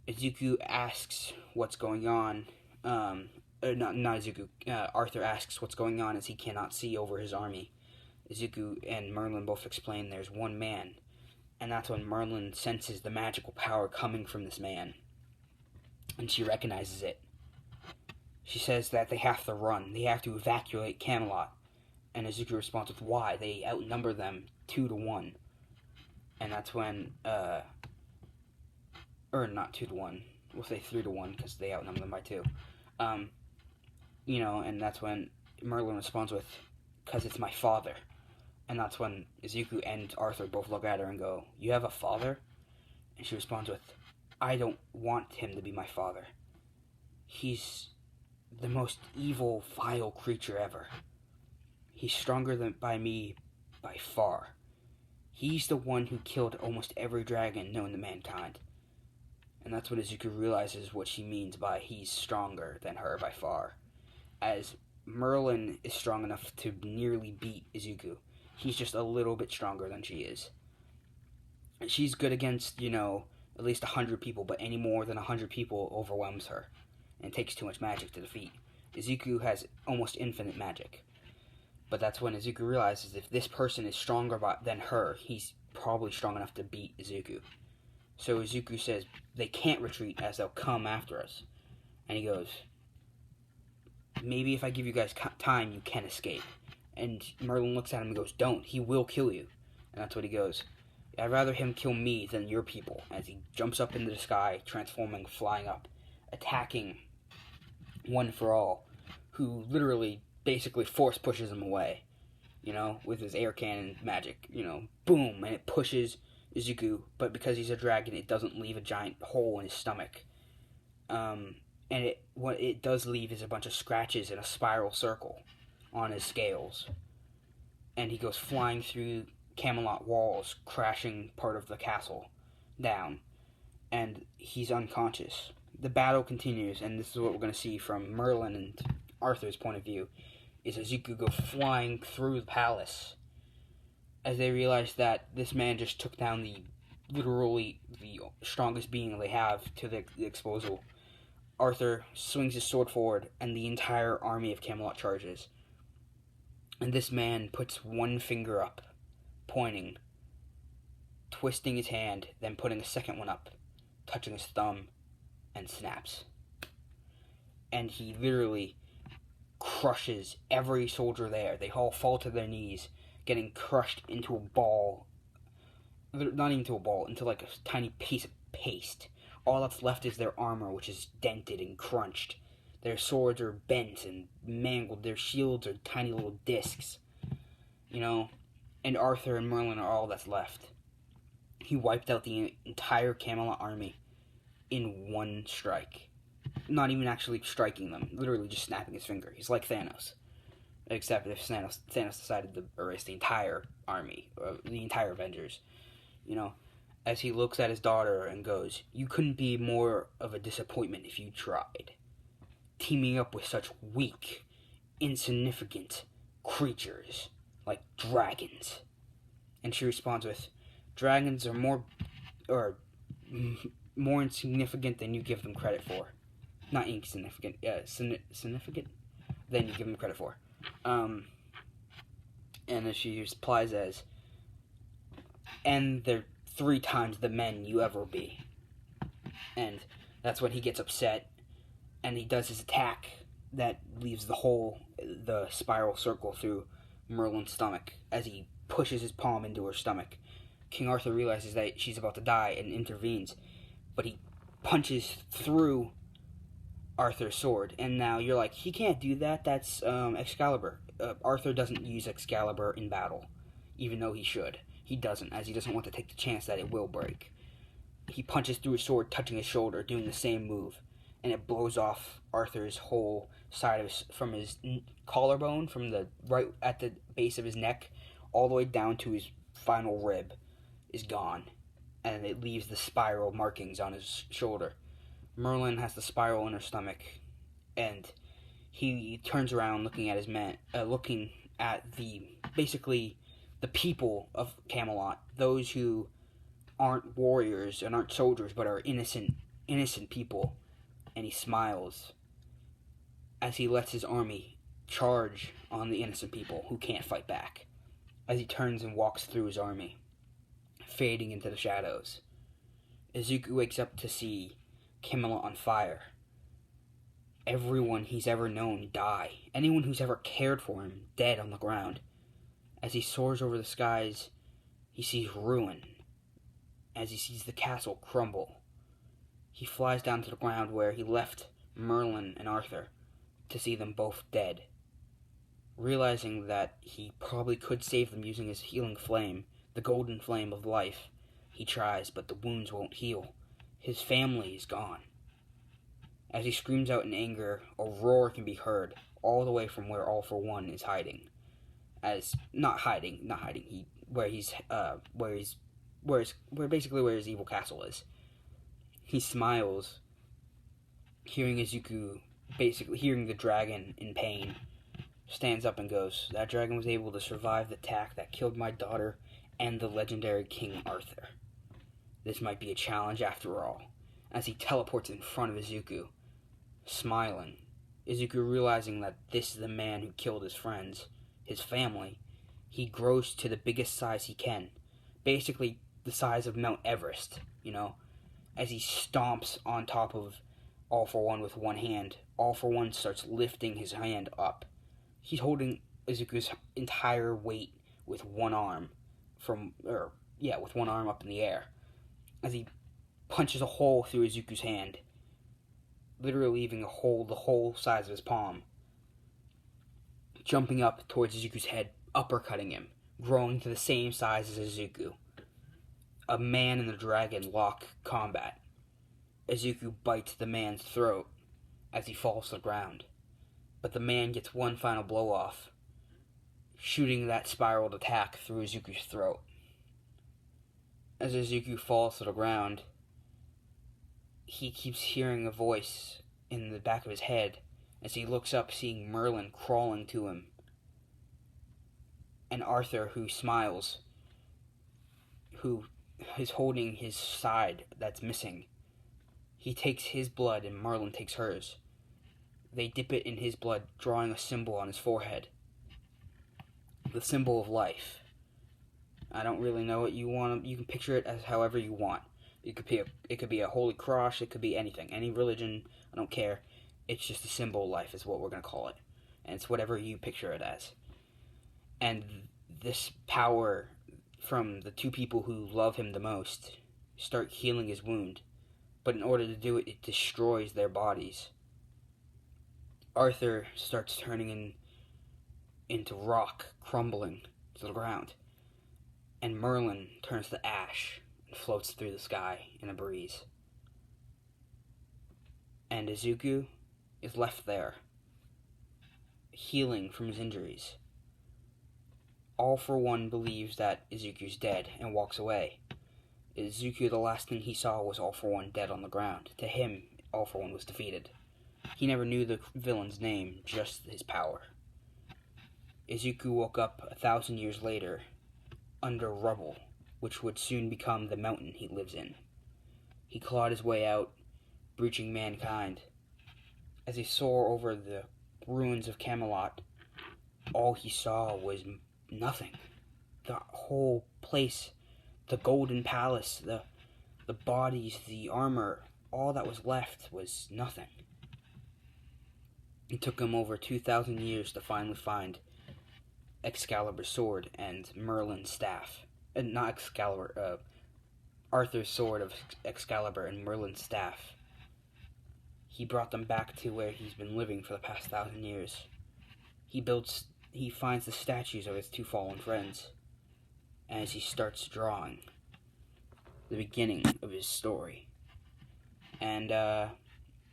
Izuku asks what's going on. Not Izuku. Arthur asks what's going on as he cannot see over his army. Izuku and Merlin both explain there's one man, and that's when Merlin senses the magical power coming from this man, and she recognizes it. She says that they have to run. They have to evacuate Camelot. And Izuku responds with why. They outnumber them 2-1. And that's when, or not 2-1. We'll say 3-1 because they outnumber them by 2. And that's when Merlin responds with, because it's my father. And that's when Izuku and Arthur both look at her and go, you have a father? And she responds with, I don't want him to be my father. He's the most evil, vile creature ever. He's stronger by me by far. He's the one who killed almost every dragon known to mankind. And that's when Izuku realizes what she means by he's stronger than her by far. As Merlin is strong enough to nearly beat Izuku, he's just a little bit stronger than she is. And she's good against, at least 100 people, but any more than 100 people overwhelms her. And it takes too much magic to defeat. Izuku has almost infinite magic. But that's when Izuku realizes if this person is stronger than her, he's probably strong enough to beat Izuku. So Izuku says, they can't retreat as they'll come after us. And he goes, maybe if I give you guys time, you can escape. And Merlin looks at him and goes, don't, he will kill you. And that's what he goes, I'd rather him kill me than your people. As he jumps up into the sky, transforming, flying up, attacking One for All, who literally basically force pushes him away, with his air cannon magic, boom, and it pushes Izuku, but because he's a dragon, it doesn't leave a giant hole in his stomach. And what it does leave is a bunch of scratches in a spiral circle on his scales. And he goes flying through Camelot walls, crashing part of the castle down, and he's unconscious. The battle continues, and this is what we're going to see from Merlin and Arthur's point of view, is Izuku go flying through the palace as they realize that this man just took down literally the strongest being they have to the disposal. Arthur swings his sword forward, and the entire army of Camelot charges. And this man puts one finger up, pointing, twisting his hand, then putting a second one up, touching his thumb, and snaps. And he literally crushes every soldier there. They all fall to their knees, getting crushed into a ball. Not even to a ball, into like a tiny piece of paste. All that's left is their armor, which is dented and crunched. Their swords are bent and mangled. Their shields are tiny little discs. And Arthur and Merlin are all that's left. He wiped out the entire Camelot army in one strike. Not even actually striking them. Literally just snapping his finger. He's like Thanos. Except if Thanos decided to erase the entire army. Or the entire Avengers. As he looks at his daughter and goes, you couldn't be more of a disappointment if you tried. Teaming up with such weak, insignificant creatures like dragons. And she responds with, dragons are more insignificant than you give them credit for. Not insignificant, significant than you give them credit for. And then she replies as, and they're 3 times the men you ever be. And that's when he gets upset, and he does his attack that leaves the spiral circle through Merlin's stomach as he pushes his palm into her stomach. King Arthur realizes that she's about to die and intervenes, but he punches through Arthur's sword. And now you're like, he can't do that, that's Excalibur. Arthur doesn't use Excalibur in battle, even though he should, he doesn't, as he doesn't want to take the chance that it will break. He punches through his sword, touching his shoulder, doing the same move, and it blows off Arthur's whole side of from his collarbone, from the right at the base of his neck, all the way down to his final rib, is gone, and it leaves the spiral markings on his shoulder. Merlin has the spiral in her stomach, and he turns around, looking at his men, looking at basically the people of Camelot, those who aren't warriors and aren't soldiers, but are innocent people, and he smiles as he lets his army charge on the innocent people who can't fight back, as he turns and walks through his army, fading into the shadows. Izuku wakes up to see Camelot on fire. Everyone he's ever known die. Anyone who's ever cared for him dead on the ground. As he soars over the skies, he sees ruin. As he sees the castle crumble, he flies down to the ground where he left Merlin and Arthur to see them both dead. Realizing that he probably could save them using his healing flame, the golden flame of life, he tries, but the wounds won't heal. His family is gone. As he screams out in anger, a roar can be heard all the way from where All for One is hiding. Where his evil castle is. He smiles, hearing the dragon in pain, stands up and goes, "That dragon was able to survive the attack that killed my daughter and the legendary King Arthur. This might be a challenge after all." As he teleports in front of Izuku, smiling, Izuku realizing that this is the man who killed his friends, his family, he grows to the biggest size he can. Basically, the size of Mount Everest, as he stomps on top of All for One with one hand. All for One starts lifting his hand up. He's holding Izuku's entire weight with one arm with one arm up in the air, as he punches a hole through Izuku's hand, literally leaving the whole size of his palm, jumping up towards Izuku's head, uppercutting him, growing to the same size as Izuku. A man and the dragon lock combat. Izuku bites the man's throat as he falls to the ground, but the man gets one final blow off, shooting that spiraled attack through Izuku's throat. As Izuku falls to the ground, he keeps hearing a voice in the back of his head as he looks up, seeing Merlin crawling to him, and Arthur, who smiles, who is holding his side that's missing. He takes his blood and Merlin takes hers. They dip it in his blood, drawing a symbol on his forehead. The symbol of life. I don't really know what you want. You can picture it as however you want. It could be a holy cross. It could be anything, any religion. I don't care. It's just a symbol of life is what we're gonna call it, and it's whatever you picture it as. And this power from the two people who love him the most start healing his wound, but in order to do it, it destroys their bodies. Arthur starts turning into rock, crumbling to the ground, and Merlin turns to ash and floats through the sky in a breeze. And Izuku is left there, healing from his injuries. All for One believes that Izuku's dead and walks away. Izuku, the last thing he saw was All for One dead on the ground. To him, All for One was defeated. He never knew the villain's name, just his power. Izuku woke up 1,000 years later, under rubble, which would soon become the mountain he lives in. He clawed his way out, breaching mankind. As he soared over the ruins of Camelot, all he saw was nothing. The whole place, the golden palace, the bodies, the armor, all that was left was nothing. It took him over 2,000 years to finally find Excalibur's sword and Merlin's staff. Not Excalibur, Arthur's sword of Excalibur and Merlin's staff. He brought them back to where he's been living for the past 1,000 years. He finds the statues of his two fallen friends, as he starts drawing the beginning of his story. And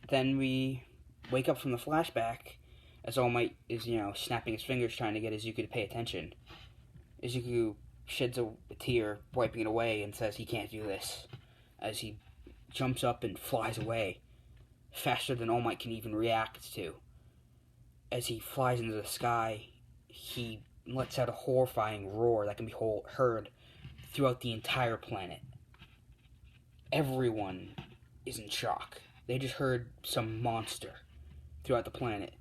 then we wake up from the flashback as All Might is, snapping his fingers trying to get Izuku to pay attention. Izuku sheds a tear, wiping it away, and says he can't do this, as he jumps up and flies away, faster than All Might can even react to. As he flies into the sky, he lets out a horrifying roar that can be heard throughout the entire planet. Everyone is in shock. They just heard some monster throughout the planet.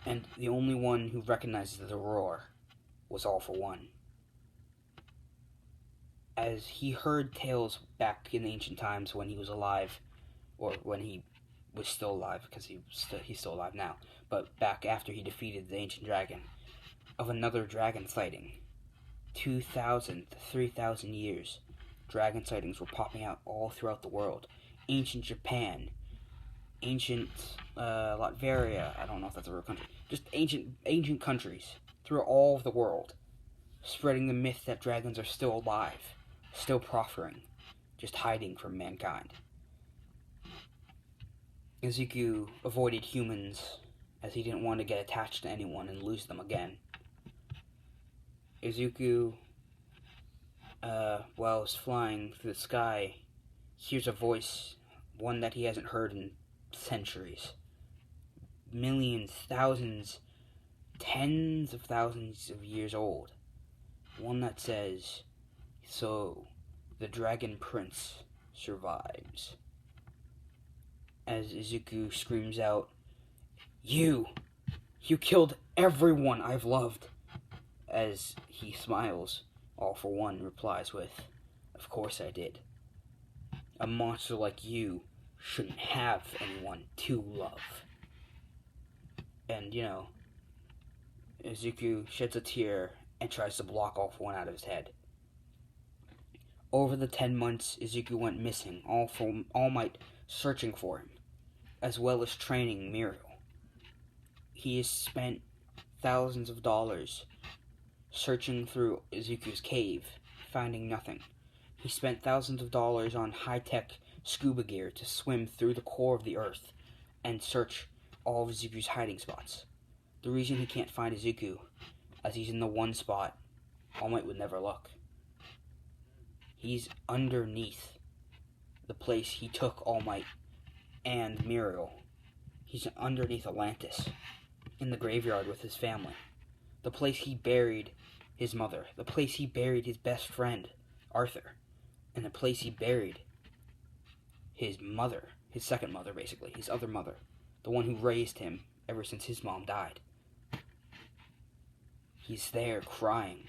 And the only one who recognizes the roar was All For One. As he heard tales back in ancient times when he was alive, or when he was still alive, because he's still alive now, but back after he defeated the ancient dragon, of another dragon sighting. 2,000 to 3,000 years, dragon sightings were popping out all throughout the world. Ancient Japan, ancient Latveria, I don't know if that's a real country, just ancient countries through all of the world, spreading the myth that dragons are still alive, still proffering, just hiding from mankind. Izuku avoided humans as he didn't want to get attached to anyone and lose them again. Izuku, while he's flying through the sky, hears a voice, one that he hasn't heard in centuries. Millions, thousands, tens of thousands of years old. One that says, "So, the Dragon Prince survives." As Izuku screams out, You killed everyone I've loved." As he smiles, All For One replies with, "Of course I did. A monster like you shouldn't have anyone to love." And, Izuku sheds a tear and tries to block All For One out of his head. Over the 10 months Izuku went missing, All Might searching for him, as well as training Muriel. He has spent thousands of dollars searching through Izuku's cave, finding nothing. He spent thousands of dollars on high-tech scuba gear to swim through the core of the earth and search all of Izuku's hiding spots. The reason he can't find Izuku, as he's in the one spot All Might would never look. He's underneath the place he took All Might and Muriel. He's underneath Atlantis, in the graveyard with his family. The place he buried his mother. The place he buried his best friend, Arthur. And the place he buried his mother, his second mother basically, his other mother. The one who raised him ever since his mom died. He's there crying.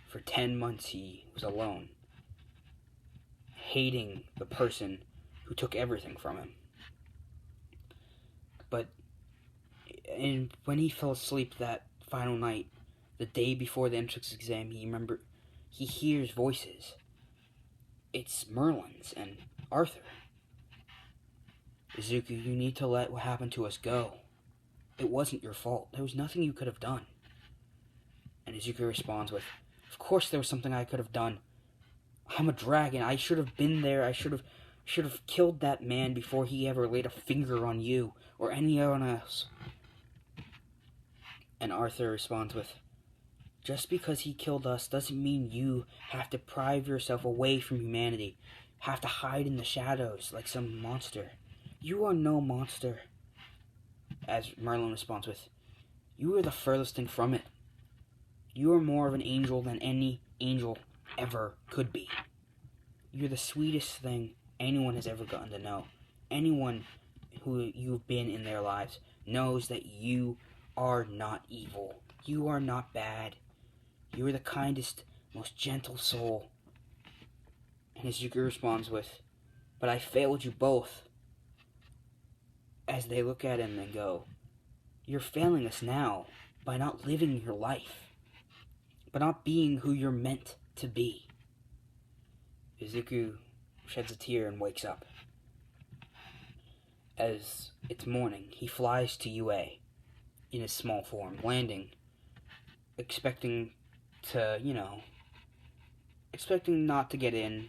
For 10 months he was alone, hating the person who took everything from him. But when he fell asleep that final night, the day before the entrance exam, he hears voices. It's Merlin's and Arthur. "Izuku, you need to let what happened to us go. It wasn't your fault. There was nothing you could have done." And Izuku responds with, "Of course there was something I could have done. I'm a dragon. I should have been there. I should have killed that man before he ever laid a finger on you or anyone else." And Arthur responds with, "Just because he killed us doesn't mean you have to prive yourself away from humanity, have to hide in the shadows like some monster. You are no monster." As Merlin responds with, "You are the furthest thing from it. You are more of an angel than any angel ever could be. You're the sweetest thing anyone has ever gotten to know. Anyone who you've been in their lives knows that you are not evil. You are not bad. You are the kindest, most gentle soul." And Izuku responds with, "But I failed you both." As they look at him and go, "You're failing us now by not living your life, by not being who you're meant to be." Izuku sheds a tear and wakes up. As it's morning, he flies to UA in his small form, landing, expecting to, expecting not to get in,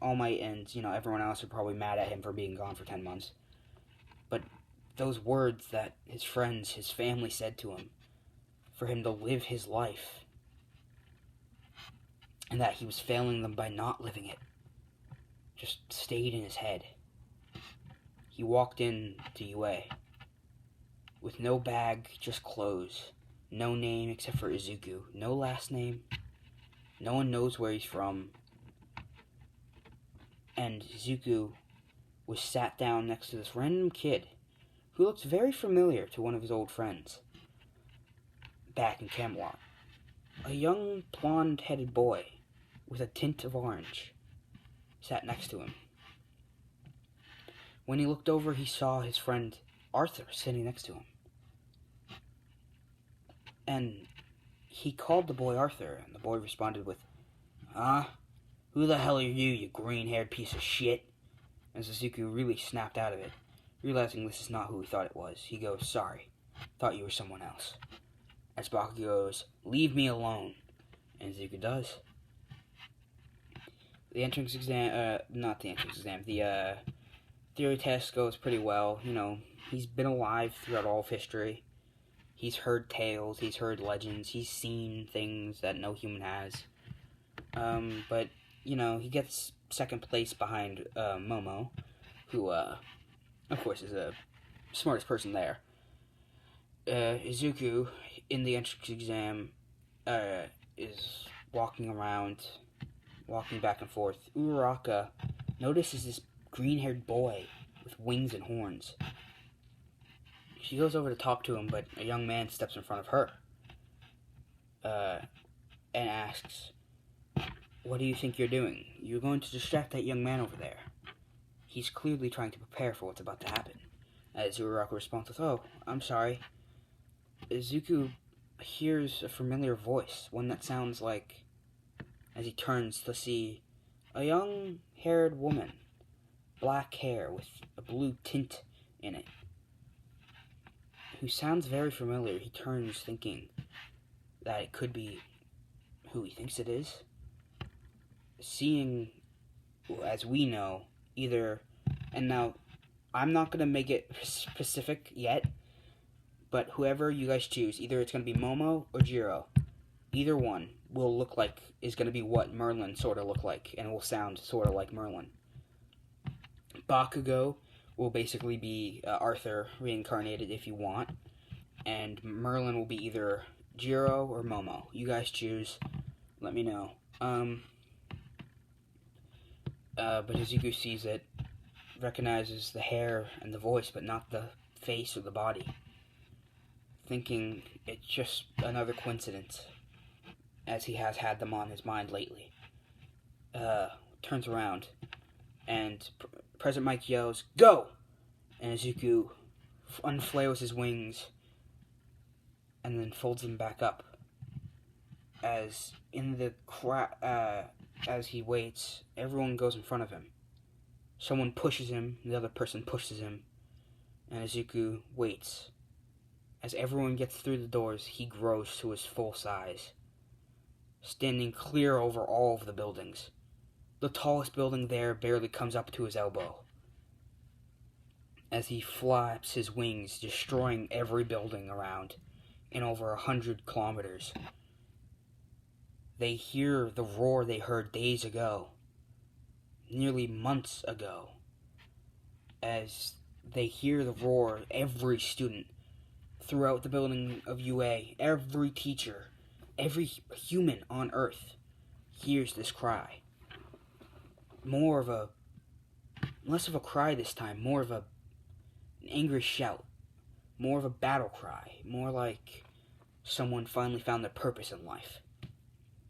All Might and, everyone else are probably mad at him for being gone for 10 months. But those words that his friends, his family said to him, for him to live his life, and that he was failing them by not living it, just stayed in his head. He walked in to UA with no bag, just clothes, no name except for Izuku, no last name, no one knows where he's from, and Izuku was sat down next to this random kid who looks very familiar to one of his old friends back in Camelot. A young blonde-headed boy with a tint of orange sat next to him. When he looked over, he saw his friend Arthur sitting next to him. And he called the boy Arthur, and the boy responded with, "Huh? Who the hell are you green-haired piece of shit?" And Suzuki really snapped out of it. Realizing this is not who he thought it was, he goes, "Sorry, thought you were someone else." As Bakugo goes, "Leave me alone," and Zuko does. The entrance exam, not the entrance exam, the theory test goes pretty well. He's been alive throughout all of history. He's heard tales, he's heard legends, he's seen things that no human has. But, he gets second place behind Momo, who, of course, is the smartest person there. Izuku, in the entrance exam, is walking back and forth. Uraraka notices this green-haired boy with wings and horns. She goes over to talk to him, but a young man steps in front of her and asks, "What do you think you're doing? You're going to distract that young man over there. He's clearly trying to prepare for what's about to happen." As Uraraka responds with, "Oh, I'm sorry." Izuku hears a familiar voice, one that sounds like, as he turns to see a young-haired woman, black hair with a blue tint in it, who sounds very familiar. He turns thinking that it could be who he thinks it is. Seeing, as we know, either, and now, I'm not going to make it specific yet, but whoever you guys choose, either it's going to be Momo or Jiro, either one is going to be what Merlin sort of looked like, and will sound sort of like Merlin. Bakugo will basically be Arthur reincarnated if you want, and Merlin will be either Jiro or Momo. You guys choose. Let me know. But Izuku sees it, recognizes the hair and the voice, but not the face or the body, thinking it's just another coincidence, as he has had them on his mind lately. Turns around, and President Mike yells, "Go!" And Izuku unflails his wings, and then folds them back up. As in the as he waits, everyone goes in front of him. Someone pushes him, the other person pushes him, and Izuku waits. As everyone gets through the doors, he grows to his full size, standing clear over all of the buildings. The tallest building there barely comes up to his elbow, as he flaps his wings, destroying every building around in over 100 kilometers. They hear the roar they heard days ago, nearly months ago. As they hear the roar, every student throughout the building of UA, every teacher, every human on Earth hears this cry. Less of a cry this time, more of an angry shout, more of a battle cry, more like someone finally found their purpose in life.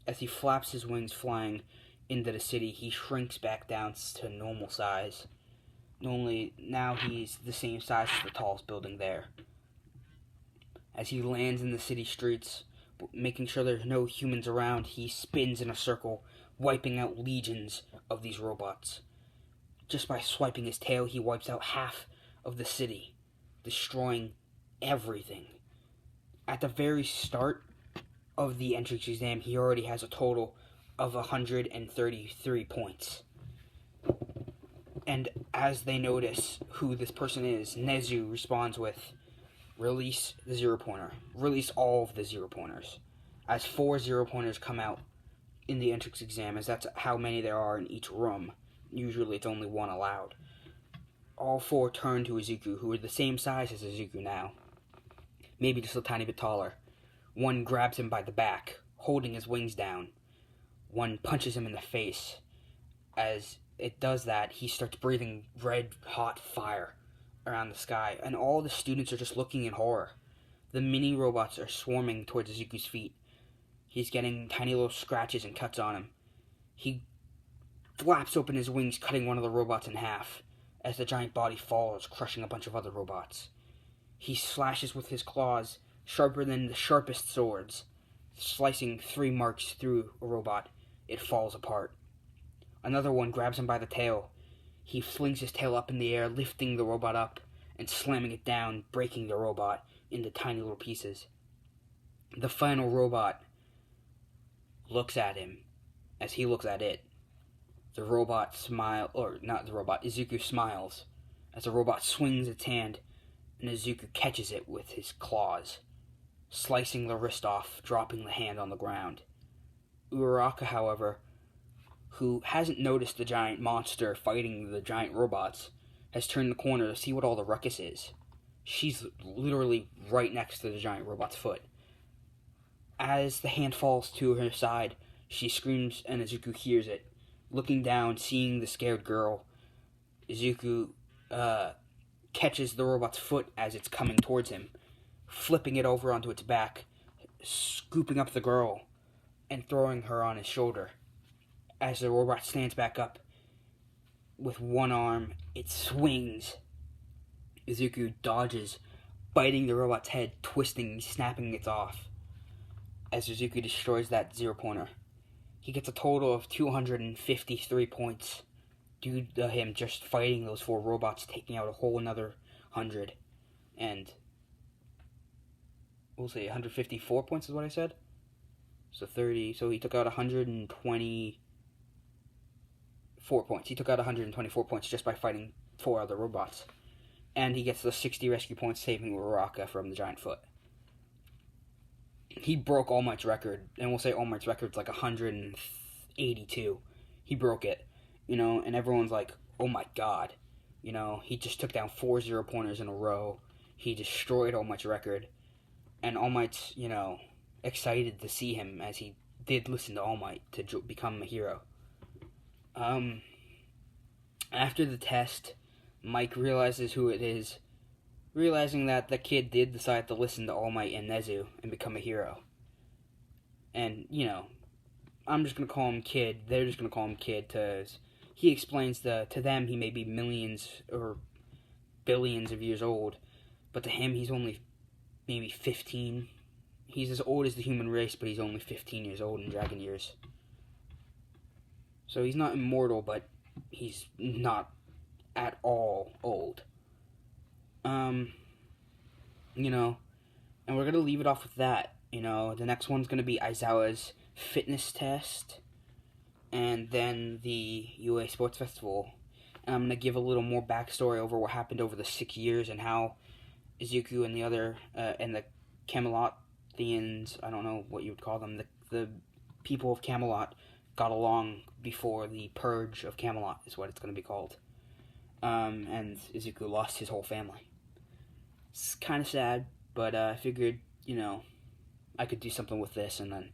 As he flaps his wings flying into the city, he shrinks back down to normal size. Only now he's the same size as the tallest building there. As he lands in the city streets, making sure there's no humans around, he spins in a circle, wiping out legions of these robots. Just by swiping his tail, he wipes out half of the city, destroying everything. At the very start, of the entrance exam, he already has a total of 133 points. And as they notice who this person is, Nezu responds with, release the 0-pointer. Release all of the 0-pointers. As 4 0-pointers come out in the entrance exam, as that's how many there are in each room. Usually it's only one allowed. All 4 turn to Izuku, who are the same size as Izuku now. Maybe just a tiny bit taller. One grabs him by the back, holding his wings down. One punches him in the face. As it does that, he starts breathing red, hot fire around the sky, and all the students are just looking in horror. The mini robots are swarming towards Izuku's feet. He's getting tiny little scratches and cuts on him. He flaps open his wings, cutting one of the robots in half, as the giant body falls, crushing a bunch of other robots. He slashes with his claws, sharper than the sharpest swords, slicing 3 marks through a robot. It falls apart. Another one grabs him by the tail. He flings his tail up in the air, lifting the robot up and slamming it down, breaking the robot into tiny little pieces. The final robot looks at him as he looks at it. Izuku smiles as the robot swings its hand, and Izuku catches it with his claws, slicing the wrist off, dropping the hand on the ground. Uraraka, however, who hasn't noticed the giant monster fighting the giant robots, has turned the corner to see what all the ruckus is. She's literally right next to the giant robot's foot. As the hand falls to her side, she screams and Izuku hears it. Looking down, seeing the scared girl, Izuku catches the robot's foot as it's coming towards him, flipping it over onto its back, scooping up the girl, and throwing her on his shoulder. As the robot stands back up, with one arm, it swings. Izuku dodges, biting the robot's head, twisting, snapping it off. As Izuku destroys that 0-pointer, he gets a total of 253 points due to him just fighting those 4 robots, taking out a whole another 100. And we'll say 154 points is what I said. So 30. So he took out 124 points. He took out 124 points just by fighting 4 other robots. And he gets the 60 rescue points, saving Uraraka from the giant foot. He broke All Might's record, and we'll say All Might's record's like 182. He broke it, and everyone's like, oh my god. He just took down 4 0-pointers in a row. He destroyed All Might's record. And All Might's, excited to see him, as he did listen to All Might to become a hero. After the test, Mike realizes who it is, realizing that the kid did decide to listen to All Might and Nezu and become a hero. And, I'm just going to call him Kid. They're just going to call him Kid because he explains to them he may be millions or billions of years old, but to him he's only maybe 15. He's as old as the human race, but he's only 15 years old in dragon years. So he's not immortal, but he's not at all old. And we're going to leave it off with that. The next one's going to be Aizawa's fitness test, and then the UA Sports Festival. And I'm going to give a little more backstory over what happened over the 6 years and how Izuku and the other, and the Camelothians, I don't know what you would call them, the people of Camelot got along before the Purge of Camelot is what it's going to be called. And Izuku lost his whole family. It's kind of sad, but I figured, I could do something with this, and then,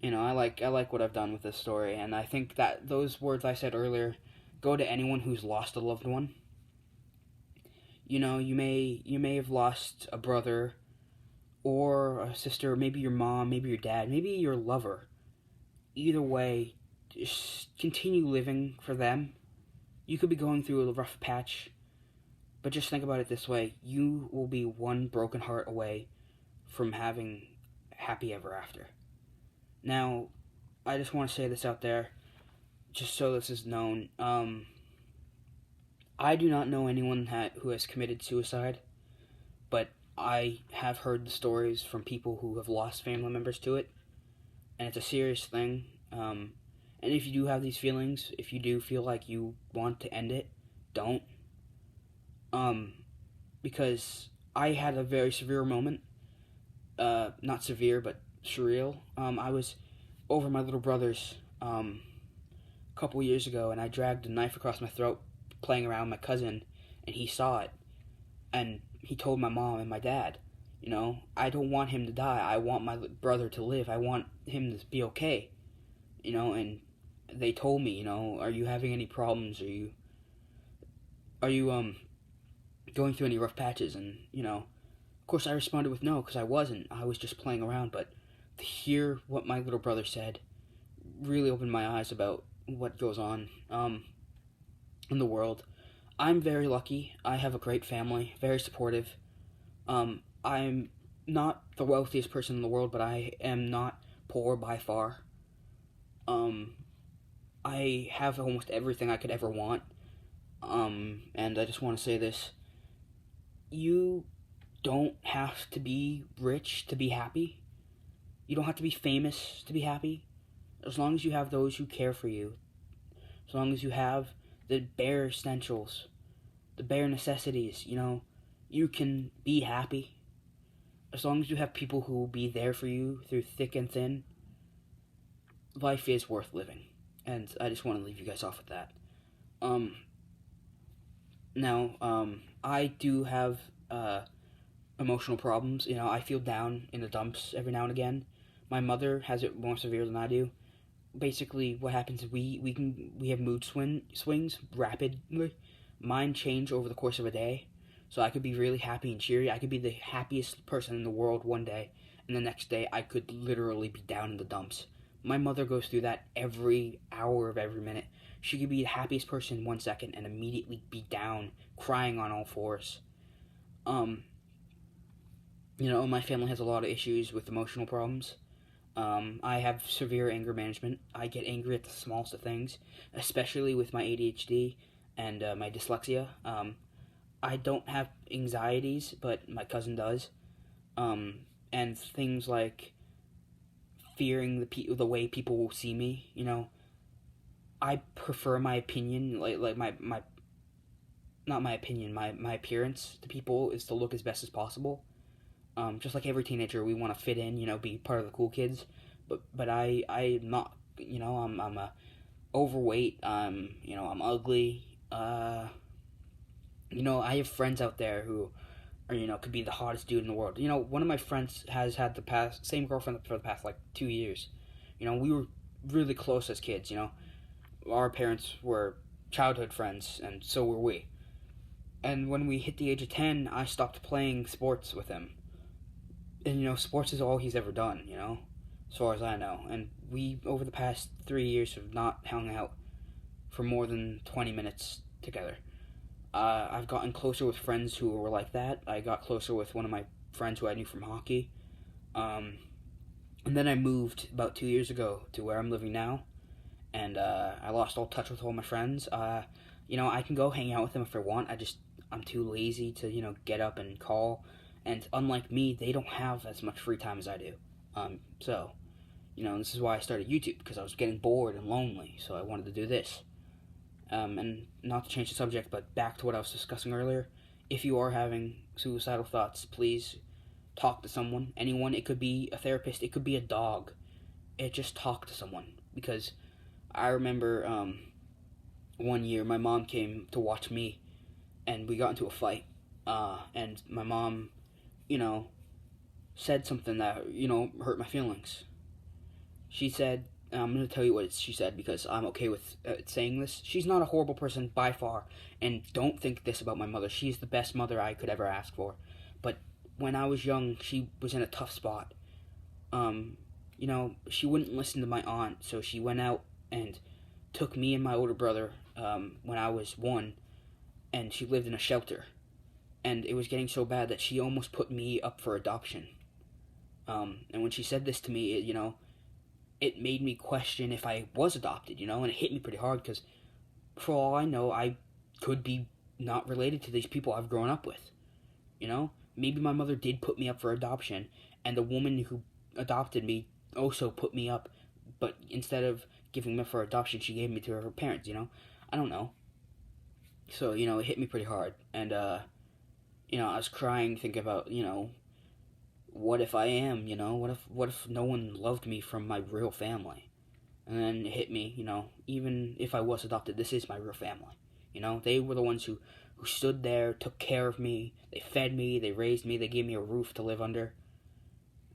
I like what I've done with this story, and I think that those words I said earlier go to anyone who's lost a loved one. You may have lost a brother, or a sister, maybe your mom, maybe your dad, maybe your lover. Either way, just continue living for them. You could be going through a rough patch, but just think about it this way. You will be one broken heart away from having happy ever after. Now, I just want to say this out there, just so this is known. I do not know anyone who has committed suicide, but I have heard the stories from people who have lost family members to it, and it's a serious thing. And if you do have these feelings, if you do feel like you want to end it, don't. Um, because I had a very severe moment. Not severe, but surreal. I was over my little brother's a couple years ago, and I dragged a knife across my throat playing around with my cousin, and he saw it, and he told my mom and my dad, I don't want him to die. I want my brother to live. I want him to be okay, and they told me, are you having any problems? Are you going through any rough patches? And, of course I responded with no, because I wasn't. I was just playing around, but to hear what my little brother said really opened my eyes about what goes on in the world. I'm very lucky. I have a great family, very supportive. I'm not the wealthiest person in the world, but I am not poor by far. I have almost everything I could ever want. And I just want to say this. You don't have to be rich to be happy. You don't have to be famous to be happy. As long as you have those who care for you. As long as you have the bare essentials, the bare necessities, you can be happy. As long as you have people who will be there for you through thick and thin, life is worth living. And I just want to leave you guys off with that. I do have emotional problems. I feel down in the dumps every now and again. My mother has it more severe than I do. Basically, what happens is we have mood swings rapidly. Mine change over the course of a day. So I could be really happy and cheery. I could be the happiest person in the world one day, and the next day I could literally be down in the dumps. My mother goes through that every hour of every minute. She could be the happiest person 1 second and immediately be down, crying on all fours. My family has a lot of issues with emotional problems. I have severe anger management. I get angry at the smallest of things, especially with my ADHD and my dyslexia. I don't have anxieties, but my cousin does. And things like fearing the way people will see me. I prefer my opinion, like my not my opinion, my appearance to people is to look as best as possible. Just like every teenager, we want to fit in, be part of the cool kids. But I'm not, I'm overweight. I'm ugly. I have friends out there who are, could be the hottest dude in the world. One of my friends has had the same girlfriend for the past 2 years. We were really close as kids. Our parents were childhood friends, and so were we. And when we hit the age of 10, I stopped playing sports with him. And, sports is all he's ever done, as far as I know. And we, over the past 3 years, have not hung out for more than 20 minutes together. I've gotten closer with friends who were like that. I got closer with one of my friends who I knew from hockey. And then I moved about 2 years ago to where I'm living now. And I lost all touch with all my friends. I can go hang out with them if I want. I'm too lazy to, get up and call. And unlike me, they don't have as much free time as I do. So, this is why I started YouTube, because I was getting bored and lonely, so I wanted to do this. And not to change the subject, but back to what I was discussing earlier, if you are having suicidal thoughts, please talk to someone, anyone. It could be a therapist, it could be a dog. Just talk to someone, because I remember one year my mom came to watch me, and we got into a fight, and my mom, said something that, hurt my feelings. She said, and I'm going to tell you what she said because I'm okay with saying this. She's not a horrible person by far, and don't think this about my mother. She's the best mother I could ever ask for. But when I was young, she was in a tough spot. She wouldn't listen to my aunt, so she went out and took me and my older brother when I was 1, and she lived in a shelter. And it was getting so bad that she almost put me up for adoption. And when she said this to me, it made me question if I was adopted, and it hit me pretty hard because, for all I know, I could be not related to these people I've grown up with, maybe my mother did put me up for adoption, and the woman who adopted me also put me up, but instead of giving me for adoption, she gave me to her parents, I don't know. So, it hit me pretty hard. And, I was crying, thinking about, what if I am, what if no one loved me from my real family? And then it hit me, even if I was adopted, this is my real family. They were the ones who stood there, took care of me, they fed me, they raised me, they gave me a roof to live under.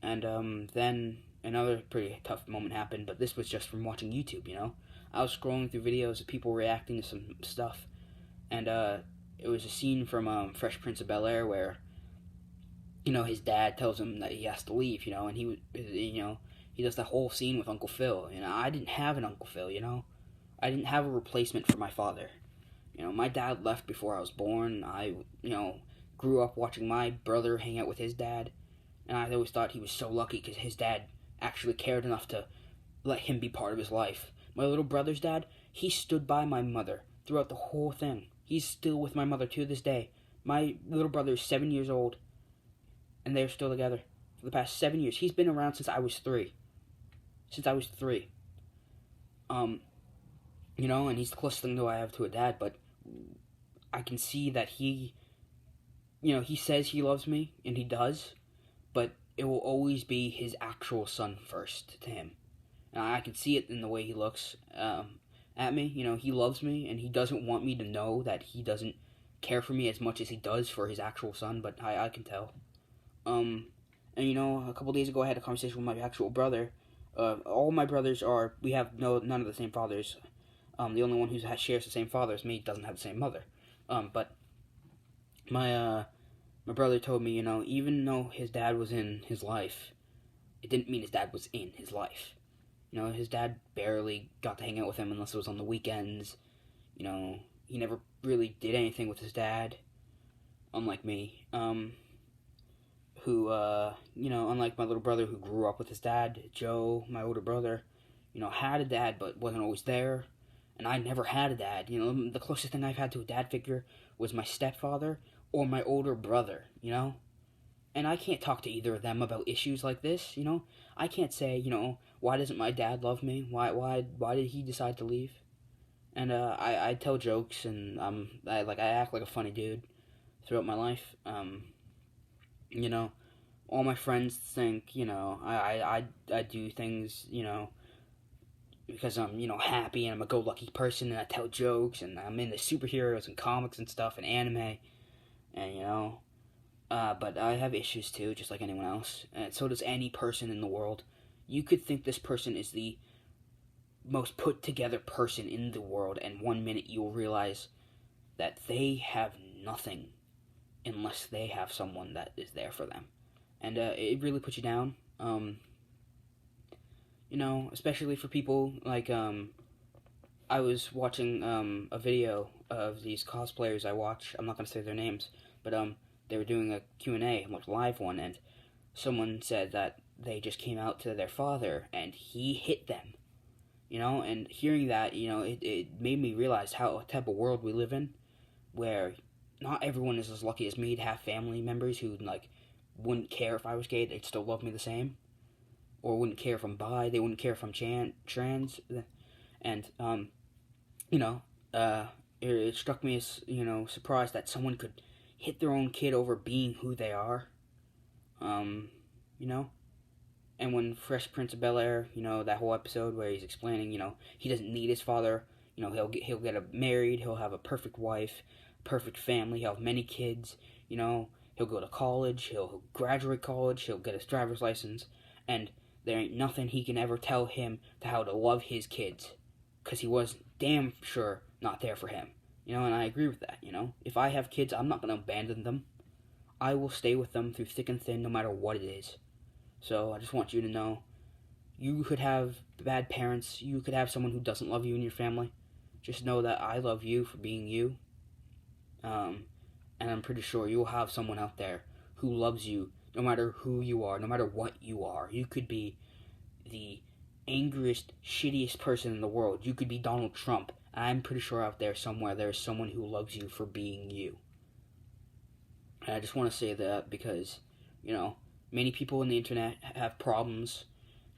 And then another pretty tough moment happened, but this was just from watching YouTube, I was scrolling through videos of people reacting to some stuff, and it was a scene from Fresh Prince of Bel-Air where, his dad tells him that he has to leave, and he does the whole scene with Uncle Phil. I didn't have an Uncle Phil, I didn't have a replacement for my father. My dad left before I was born. I, grew up watching my brother hang out with his dad, and I always thought he was so lucky because his dad actually cared enough to let him be part of his life. My little brother's dad, he stood by my mother throughout the whole thing. He's still with my mother to this day. My little brother is 7 years old, and they're still together for the past 7 years. He's been around since I was 3. And he's the closest thing that I have to a dad, but I can see that he says he loves me, and he does, but it will always be his actual son first to him. And I can see it in the way he looks at me. He loves me, and he doesn't want me to know that he doesn't care for me as much as he does for his actual son, but I can tell. And a couple days ago I had a conversation with my actual brother. All my brothers we have none of the same fathers. The only one who shares the same father as me doesn't have the same mother. But my brother told me, even though his dad was in his life, it didn't mean his dad was in his life. His dad barely got to hang out with him unless it was on the weekends. He never really did anything with his dad, unlike me. Unlike my little brother who grew up with his dad, Joe, my older brother, had a dad but wasn't always there. And I never had a dad. The closest thing I've had to a dad figure was my stepfather or my older brother, And I can't talk to either of them about issues like this, I can't say, why doesn't my dad love me? Why did he decide to leave? And I tell jokes, and I act like a funny dude throughout my life. All my friends think, I do things, because I'm, happy and I'm a go-lucky person and I tell jokes and I'm into superheroes and comics and stuff and anime and, but I have issues too, just like anyone else, and so does any person in the world. You could think this person is the most put-together person in the world, and 1 minute you'll realize that they have nothing unless they have someone that is there for them. And it really puts you down. Especially for people like, I was watching a video of these cosplayers I watch. I'm not going to say their names, but they were doing a Q&A, like live one, and someone said that they just came out to their father and he hit them. And hearing that, it made me realize how type of world we live in, where not everyone is as lucky as me to have family members who, wouldn't care if I was gay, they'd still love me the same. Or wouldn't care if I'm bi, they wouldn't care if I'm trans. And, it struck me as, surprised that someone could hit their own kid over being who they are. And when Fresh Prince of Bel-Air, that whole episode where he's explaining, he doesn't need his father, he'll get married, he'll have a perfect wife, perfect family, he'll have many kids, he'll go to college, he'll graduate college, he'll get his driver's license, and there ain't nothing he can ever tell him to how to love his kids, because he was damn sure not there for him, and I agree with that, If I have kids, I'm not going to abandon them. I will stay with them through thick and thin, no matter what it is. So I just want you to know, you could have bad parents, you could have someone who doesn't love you in your family. Just know that I love you for being you. And I'm pretty sure you'll have someone out there who loves you no matter who you are, no matter what you are. You could be the angriest, shittiest person in the world. You could be Donald Trump. I'm pretty sure out there somewhere there's someone who loves you for being you. And I just want to say that because, you know, many people on the internet have problems.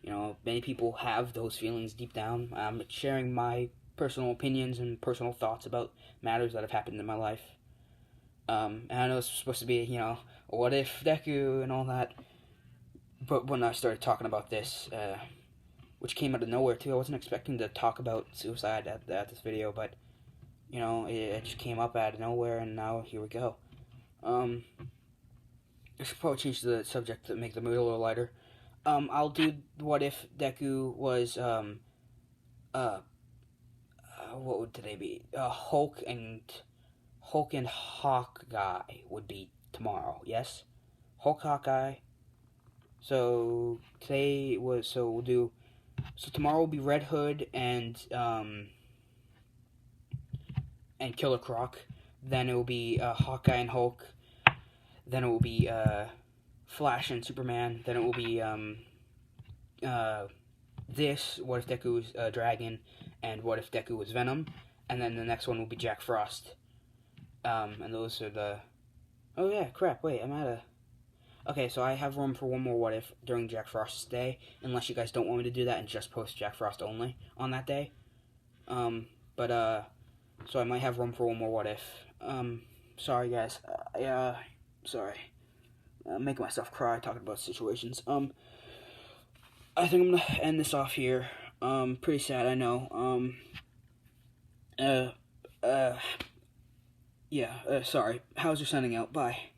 You know, many people have those feelings deep down. I'm sharing my personal opinions and personal thoughts about matters that have happened in my life. And I know it's supposed to be, you know, what if deku and all that. But when I started talking about this, which came out of nowhere too, I wasn't expecting to talk about suicide at this video, but you know, it just came up out of nowhere, and now here we go. I should probably change the subject to make the mood a little lighter. I'll do what if Deku was what would today be? Hulk and Hawkeye would be tomorrow. Yes, Hulk Hawkeye. So today was so we'll do. So tomorrow will be Red Hood and Killer Croc. Then it will be Hawkeye and Hulk. Then it will be Flash and Superman. Then it will be this. What if Deku was Dragon? And what if Deku was Venom? And then the next one will be Jack Frost. And those are the. Oh yeah, crap! Wait, I'm out of. Okay, so I have room for one more what if during Jack Frost's day, unless you guys don't want me to do that and just post Jack Frost only on that day. So I might have room for one more what if. Sorry guys. Sorry. I'm making myself cry talking about situations. I think I'm gonna end this off here. Pretty sad, I know. Sorry. How's your signing out? Bye.